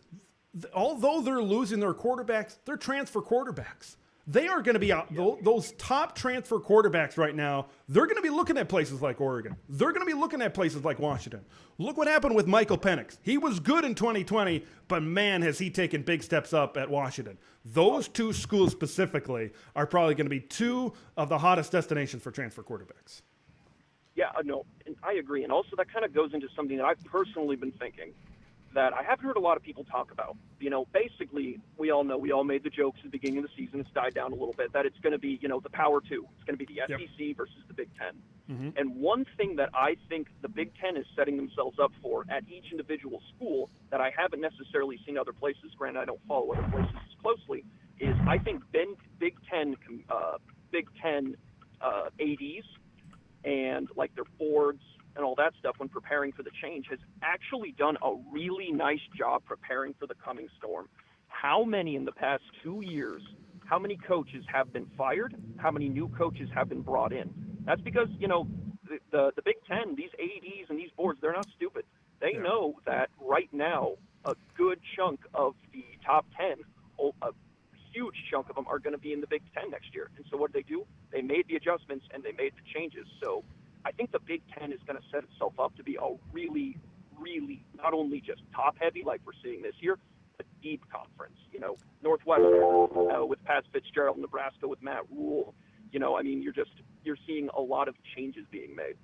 S2: although they're losing their quarterbacks, they're transfer quarterbacks. They are going to be out. Those top transfer quarterbacks right now, they're going to be looking at places like Oregon. They're going to be looking at places like Washington. Look what happened with Michael Penix. He was good in 2020, but man, has he taken big steps up at Washington. Those two schools specifically are probably going to be two of the hottest destinations for transfer quarterbacks.
S5: Yeah, no, and I agree. And also that kind of goes into something that I've personally been thinking that I haven't heard a lot of people talk about. Basically, we all know, we all made the jokes at the beginning of the season. It's died down a little bit, that it's going to be, the Power Two. It's going to be the SEC versus the Big Ten. Mm-hmm. And one thing that I think the Big Ten is setting themselves up for at each individual school that I haven't necessarily seen other places, granted I don't follow other places as closely, is I think Big Ten ADs and like their boards and all that stuff when preparing for the change has actually done a really nice job preparing for the coming storm. How many in the past 2 years, how many coaches have been fired? How many new coaches have been brought in? That's because, the Big Ten, these ADs and these boards, they're not stupid. They know that right now a good chunk of the top 10, a huge chunk of them are going to be in the Big Ten next year. And so what do? They made the adjustments and they made the changes. So I think the Big Ten is going to set itself up to be a really, really not only just top-heavy like we're seeing this year, but deep conference. Northwestern with Pat Fitzgerald, Nebraska with Matt Rule. You're seeing a lot of changes being made.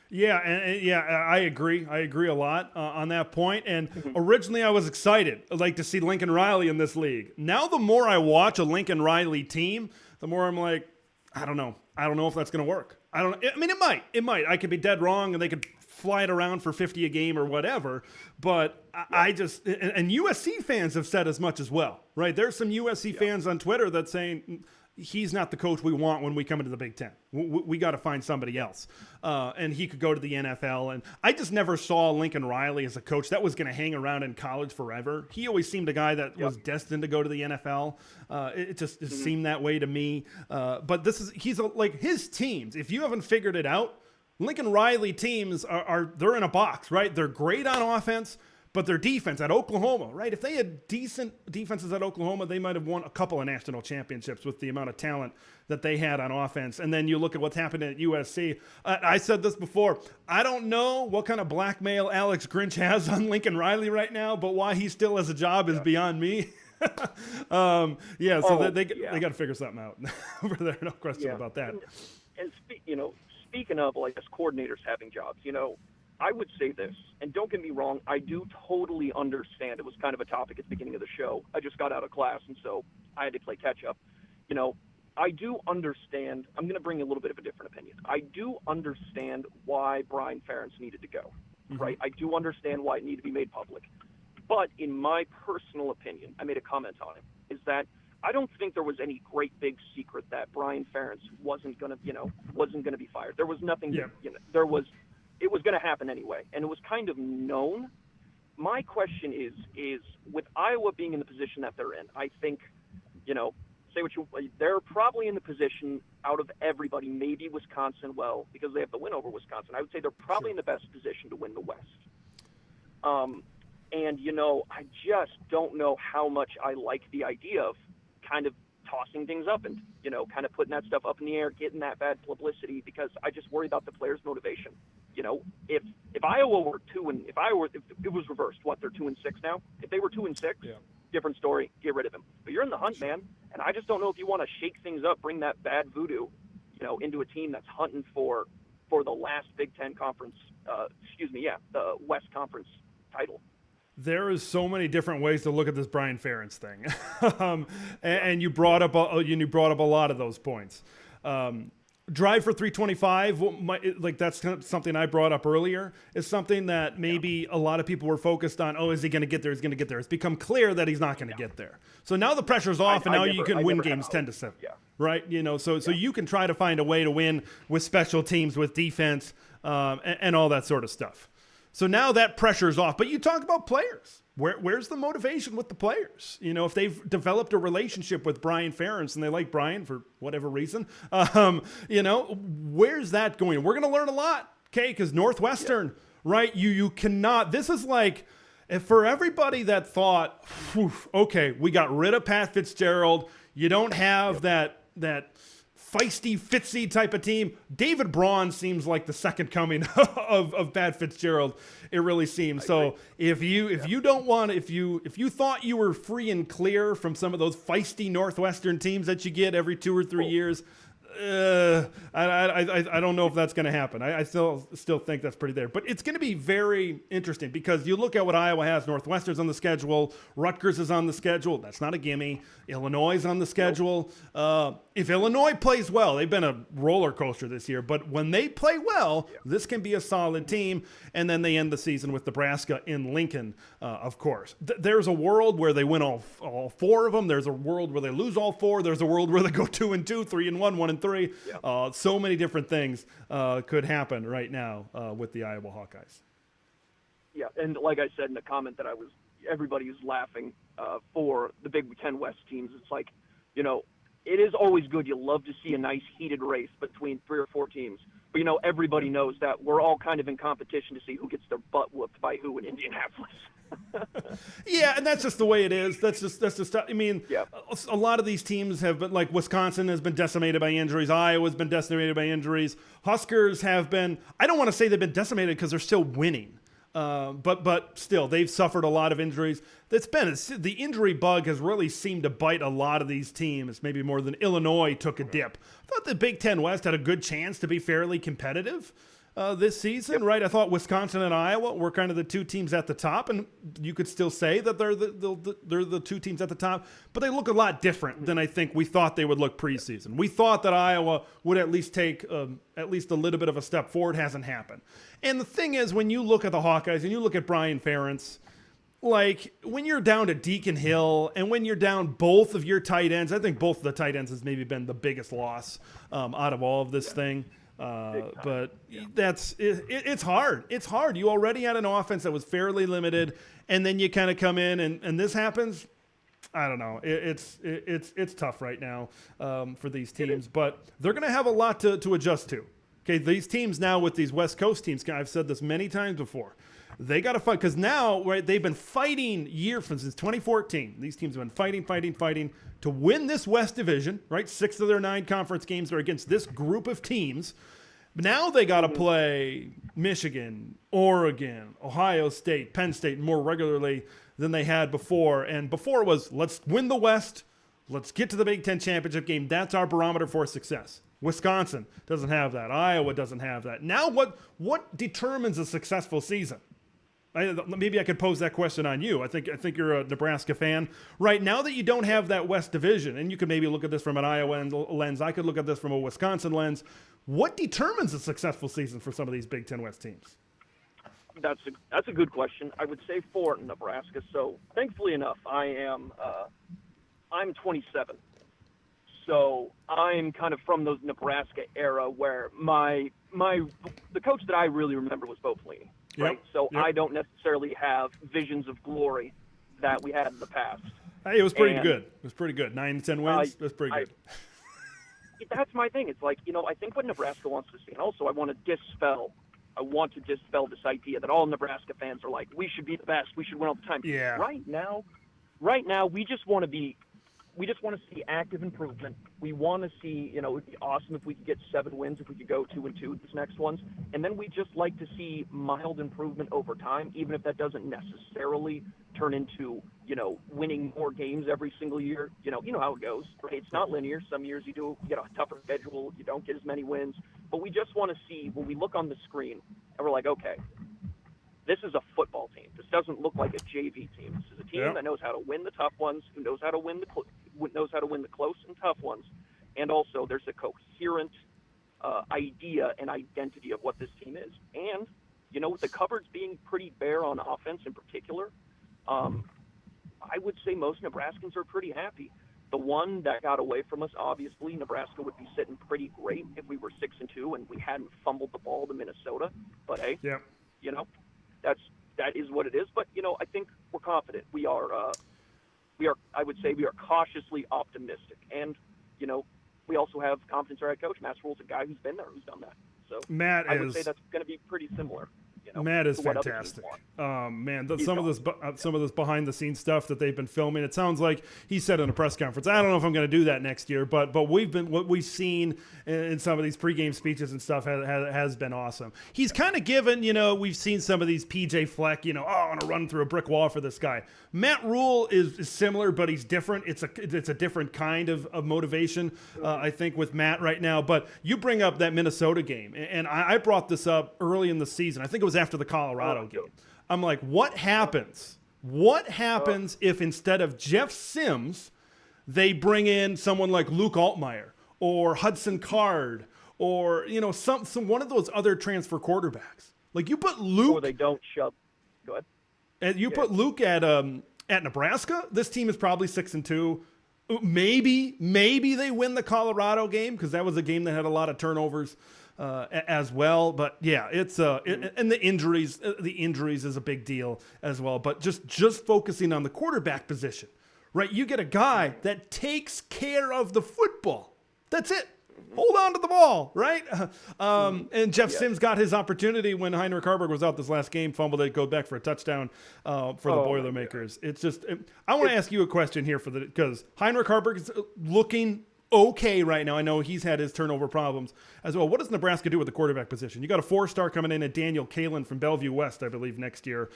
S2: Yeah, I agree. I agree a lot on that point. And originally I was excited, to see Lincoln Riley in this league. Now the more I watch a Lincoln Riley team, the more I'm like, I don't know. I don't know if that's going to work. It might. I could be dead wrong, and they could fly it around for 50 a game or whatever. But I just, and USC fans have said as much as well, right? There's some USC fans on Twitter that's saying he's not the coach we want when we come into the Big Ten. We got to find somebody else. And he could go to the NFL. And I just never saw Lincoln Riley as a coach that was going to hang around in college forever. He always seemed a guy that was destined to go to the NFL. It just seemed that way to me. But his teams, if you haven't figured it out, Lincoln Riley teams they're in a box, right? They're great on offense, but their defense at Oklahoma, right? If they had decent defenses at Oklahoma, they might have won a couple of national championships with the amount of talent that they had on offense. And then you look at what's happened at USC. I said this before. I don't know what kind of blackmail Alex Grinch has on Lincoln Riley right now, but why he still has a job is beyond me. They got to figure something out over there. No question about that.
S5: And speaking of us coordinators having jobs, I would say this, and don't get me wrong, I do totally understand. It was kind of a topic at the beginning of the show. I just got out of class, and so I had to play catch up. I do understand. I'm going to bring a little bit of a different opinion. I do understand why Brian Ferentz needed to go, right? I do understand why it needed to be made public. But in my personal opinion, I made a comment on it, is that I don't think there was any great big secret that Brian Ferentz wasn't going to be fired. There was nothing, it was going to happen anyway, and it was kind of known. My question is with Iowa being in the position that they're in, I think, they're probably in the position out of everybody, maybe Wisconsin, because they have the win over Wisconsin. I would say they're probably in the best position to win the West. I just don't know how much I like the idea of kind of tossing things up and, kind of putting that stuff up in the air, getting that bad publicity, because I just worry about the players' motivation. If Iowa were if it was reversed, they're 2-6 now. If they were 2-6, different story, get rid of him. But you're in the hunt, man, and I just don't know if you want to shake things up, bring that bad voodoo, into a team that's hunting for the last Big Ten conference, the West Conference title.
S2: There is so many different ways to look at this Brian Ferentz thing, and you brought up a lot of those points. Drive for 325, that's something I brought up earlier, is something that maybe a lot of people were focused on. Oh, is he going to get there? He's going to get there. It's become clear that he's not going to get there. So now the pressure's off, and now you can win games 10-7, right? So you can try to find a way to win with special teams, with defense, and all that sort of stuff. So now that pressure's off. But you talk about players. Where's the motivation with the players? You know, if they've developed a relationship with Brian Ferentz and they like Brian for whatever reason, you know, where's that going? We're going to learn a lot, okay? Because Northwestern, right? You cannot. This is like, for everybody that thought, okay, we got rid of Pat Fitzgerald. You don't have that feisty, Fitzy type of team. David Braun seems like the second coming of Pat Fitzgerald. It really seems. So if you don't want, if you thought you were free and clear from some of those feisty Northwestern teams that you get every 2 or 3 years, I don't know if that's going to happen. I still think that's pretty there. But it's going to be very interesting because you look at what Iowa has. Northwestern's on the schedule. Rutgers is on the schedule. That's not a gimme. Illinois is on the schedule. If Illinois plays well, they've been a roller coaster this year. But when they play well, this can be a solid team. And then they end the season with Nebraska in Lincoln, of course. There's a world where they win all 4 of them. There's a world where they lose all 4. There's a world where they go 2-2, 3-1, 1-3. Yeah. So many different things could happen right now with the Iowa Hawkeyes.
S5: Yeah, and like I said in the comment that everybody was laughing for the Big Ten West teams. It's like, you know, it is always good. You love to see a nice heated race between 3 or 4 teams. But, you know, everybody knows that we're all kind of in competition to see who gets their butt whooped by who in Indianapolis.
S2: Yeah, and that's just the way it is. That's just. I mean, a lot of these teams have been, like Wisconsin has been decimated by injuries. Iowa's been decimated by injuries. Huskers have been. I don't want to say they've been decimated because they're still winning, but still they've suffered a lot of injuries. The injury bug has really seemed to bite a lot of these teams. Maybe more than Illinois took a dip. I thought the Big Ten West had a good chance to be fairly competitive this season, right? I thought Wisconsin and Iowa were kind of the 2 teams at the top, and you could still say that they're the 2 teams at the top, but they look a lot different than I think we thought they would look preseason. We thought that Iowa would at least take at least a little bit of a step forward. Hasn't happened. And the thing is, when you look at the Hawkeyes and you look at Brian Ferentz, like when you're down to Deacon Hill and when you're down both of your tight ends, I think both of the tight ends has maybe been the biggest loss out of all of this thing. But it's hard. It's hard. You already had an offense that was fairly limited, and then you kind of come in and this happens. I don't know. It's tough right now for these teams, but they're going to have a lot to adjust to. Okay, these teams now with these West Coast teams, I've said this many times before, they got to fight because now, right, they've been fighting since 2014. These teams have been fighting to win this West Division, right? 6 of their 9 conference games are against this group of teams. But now they got to play Michigan, Oregon, Ohio State, Penn State more regularly than they had before. And before it was, let's win the West, let's get to the Big Ten championship game. That's our barometer for success. Wisconsin doesn't have that. Iowa doesn't have that. Now what determines a successful season? Maybe I could pose that question on you. I think you're a Nebraska fan. Right now that you don't have that West Division, and you could maybe look at this from an Iowa lens, I could look at this from a Wisconsin lens. What determines a successful season for some of these Big Ten West teams?
S5: That's a good question. I would say for Nebraska. So thankfully enough, I'm 27. So I'm kind of from the Nebraska era where the coach that I really remember was Bo Pelini. Right, so I don't necessarily have visions of glory that we had in the past.
S2: Hey, it was pretty good. It was pretty good. 9 to 10 wins. That's pretty good.
S5: That's my thing. It's like, you know, I think what Nebraska wants to see, and also I want to dispel this idea that all Nebraska fans are like, we should be the best, we should win all the time.
S2: Yeah.
S5: Right now, we just want to see active improvement. We want to see, you know, it would be awesome if we could get 7 wins, if we could go 2-2 these next ones. And then we just like to see mild improvement over time, even if that doesn't necessarily turn into, you know, winning more games every single year. You know how it goes, right? It's not linear. Some years you get a tougher schedule, you don't get as many wins. But we just want to see, when we look on the screen and we're like, okay, this is a football team. This doesn't look like a JV team. This is a team that knows how to win the tough ones, who knows how to win the close and tough ones, and also there's a coherent idea and identity of what this team is. And you know, with the cupboards being pretty bare on offense in particular, I would say most Nebraskans are pretty happy. The one that got away from us, obviously, Nebraska would be sitting pretty great if we were 6-2 and we hadn't fumbled the ball to Minnesota. But hey, you know. that is what it is. But, I think we're confident. We are, I would say we are cautiously optimistic. And, we also have confidence in our head coach. Matt Rule's a guy who's been there, who's done that. So I would say that's going to be pretty similar.
S2: Matt is fantastic. Some of this behind the scenes stuff that they've been filming. It sounds like he said in a press conference, I don't know if I'm going to do that next year, but what we've seen in some of these pregame speeches and stuff has been awesome. He's kind of given, we've seen some of these PJ Fleck, I want to run through a brick wall for this guy. Matt Rule is similar, but he's different. It's a different kind of motivation, I think, with Matt right now. But you bring up that Minnesota game, and I brought this up early in the season. I think it was after the Colorado game. I'm like, what happens? What happens if instead of Jeff Sims, they bring in someone like Luke Altmaier or Hudson Card or some one of those other transfer quarterbacks? Like you put Luke,
S5: or they don't shove. Go ahead.
S2: And you put Luke at Nebraska. This team is probably 6-2. Maybe they win the Colorado game because that was a game that had a lot of turnovers. As well, but yeah, it's and the injuries is a big deal as well. But just focusing on the quarterback position, right? You get a guy that takes care of the football. That's it. Hold on to the ball, right? And Jeff Sims got his opportunity when Heinrich Harburg was out this last game, fumbled it, go back for a touchdown for the Boilermakers. It's just I want to ask you a question here because Heinrich Harburg is looking okay right now. I know he's had his turnover problems as well. What does Nebraska do with the quarterback position? You got a 4-star coming in at Daniel Kalin from Bellevue West, I believe, next year.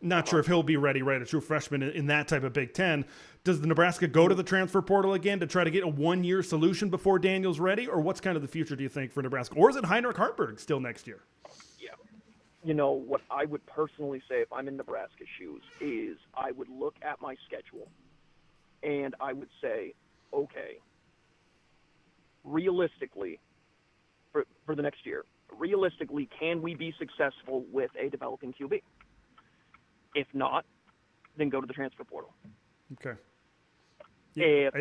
S2: Not sure if he'll be ready, right? A true freshman in that type of Big Ten. Does the Nebraska go to the transfer portal again to try to get a 1-year solution before Daniel's ready? Or what's kind of the future, do you think, for Nebraska? Or is it Heinrich Harburg still next year?
S5: Yeah. What I would personally say if I'm in Nebraska's shoes is I would look at my schedule and I would say, okay, realistically, for the next year, can we be successful with a developing QB? If not, then go to the transfer portal.
S2: Okay.
S5: Then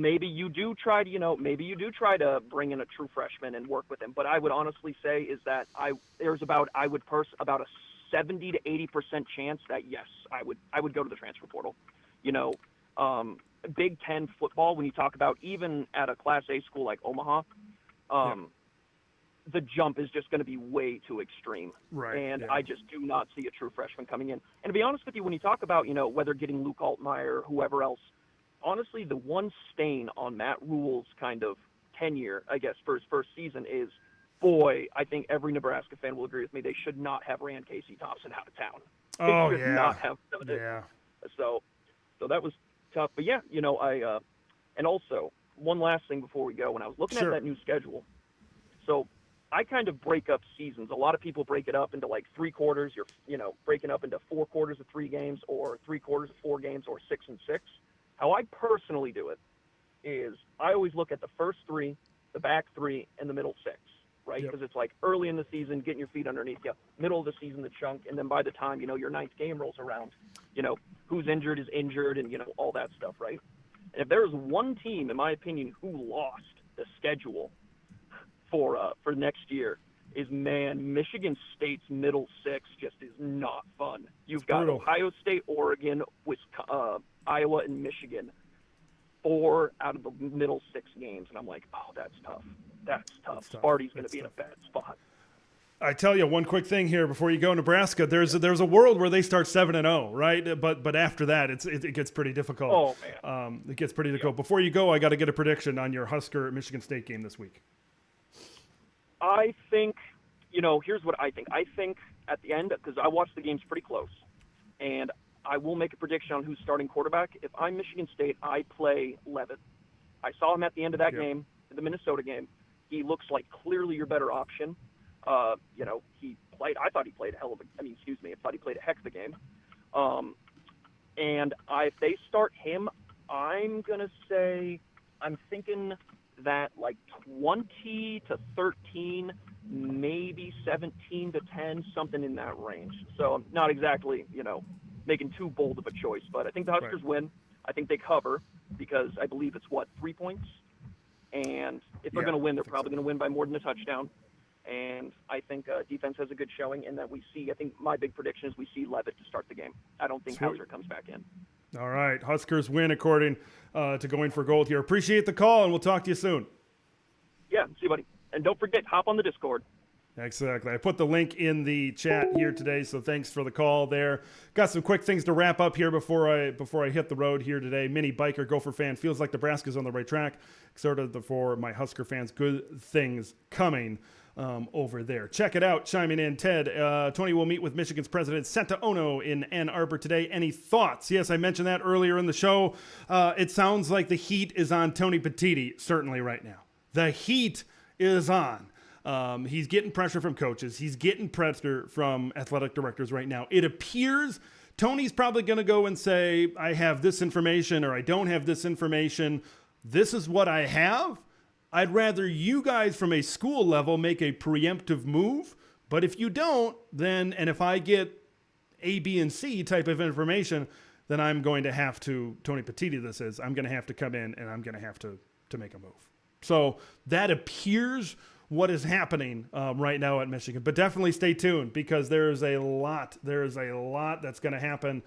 S5: maybe you do try to bring in a true freshman and work with him. But I would honestly say is that there's about a 70 to 80% chance that yes, I would go to the transfer portal. Big Ten football, when you talk about even at a Class A school like Omaha, the jump is just going to be way too extreme.
S2: Right.
S5: And I just do not see a true freshman coming in. And to be honest with you, when you talk about, whether getting Luke Altmaier or whoever else, honestly, the one stain on Matt Rule's kind of tenure, I guess, for his first season is, I think every Nebraska fan will agree with me, they should not have ran Casey Thompson out of town. They should not have done it.
S2: Yeah.
S5: So that was tough. But yeah, and also one last thing before we go, when I was looking at that new schedule, so I kind of break up seasons. A lot of people break it up into like 3 quarters. You're, breaking up into 4 quarters of 3 games or 3 quarters of 4 games or 6 and 6. How I personally do it is I always look at the first 3, the back 3, and the middle 6, right? Because it's like early in the season, getting your feet underneath you, middle of the season, the chunk, and then by the time, your 9th game rolls around, who's injured is injured and, all that stuff, right? And if there's one team, in my opinion, who lost the schedule for next year is, Michigan State's middle 6 just is not fun. You've got Ohio State, Oregon, Iowa, and Michigan, 4 out of the middle 6 games. And I'm like, that's tough. That's tough. Sparty's going to be in a bad spot.
S2: I tell you one quick thing here before you go, Nebraska. There's a world where they start 7-0, right? But after that, it gets pretty difficult.
S5: Oh man,
S2: it gets pretty difficult. Before you go, I got to get a prediction on your Husker Michigan State game this week.
S5: I think, here's what I think. I think at the end, because I watched the games pretty close, and I will make a prediction on who's starting quarterback. If I'm Michigan State, I play Levitt. I saw him at the end of that game, the Minnesota game. He looks like clearly your better option. I thought he played a heck of a game. And if they start him, I'm going to say, I'm thinking that like 20 to 13, maybe 17 to 10, something in that range. So I'm not exactly, making too bold of a choice, but I think the Huskers win. I think they cover because I believe it's 3 points. And if they're going to win, they're probably going to win by more than a touchdown. And I think defense has a good showing, and that I think my big prediction is we see Levitt to start the game. I don't think Hauser comes back in.
S2: All right. Huskers win according to Going for Gold here. Appreciate the call, and we'll talk to you soon.
S5: Yeah, see you, buddy. And don't forget, hop on the Discord.
S2: Exactly. I put the link in the chat here today, so thanks for the call there. Got some quick things to wrap up here before I hit the road here today. Mini Biker Gopher fan feels like Nebraska's on the right track. Excited for my Husker fans. Good things coming over there. Check it out. Chiming in, Ted. Tony will meet with Michigan's president, Senta Ono, in Ann Arbor today. Any thoughts? Yes, I mentioned that earlier in the show. It sounds like the heat is on Tony Petitti, certainly right now. The heat is on. He's getting pressure from coaches. He's getting pressure from athletic directors right now. It appears Tony's probably going to go and say, I have this information or I don't have this information. This is what I have. I'd rather you guys from a school level make a preemptive move. But if you don't, then, and if I get A, B, and C type of information, then I'm going to have to, Tony Petitti I'm going to have to come in and I'm going to have to make a move. So that appears what is happening right now at Michigan. But definitely stay tuned because there's a lot that's going to happen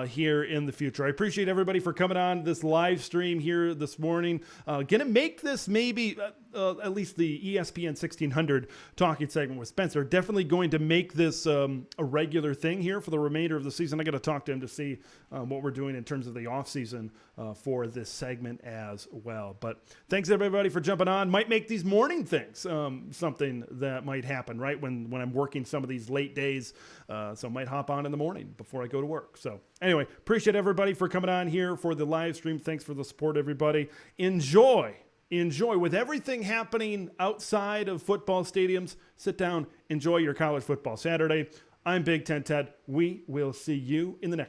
S2: here in the future. I appreciate everybody for coming on this live stream here this morning. Going to make this maybe at least the ESPN 1600 talking segment with Spencer. Definitely going to make this a regular thing here for the remainder of the season. I got to talk to him to see what we're doing in terms of the offseason for this segment as well. But thanks everybody for jumping on. Might make these morning things something that might happen, right? When I'm working some of these late days. So I might hop on in the morning before I go to work. So anyway, appreciate everybody for coming on here for the live stream. Thanks for the support, everybody. Enjoy with everything happening outside of football stadiums. Sit down, enjoy your college football Saturday. I'm Big Ten Ted. We will see you in the next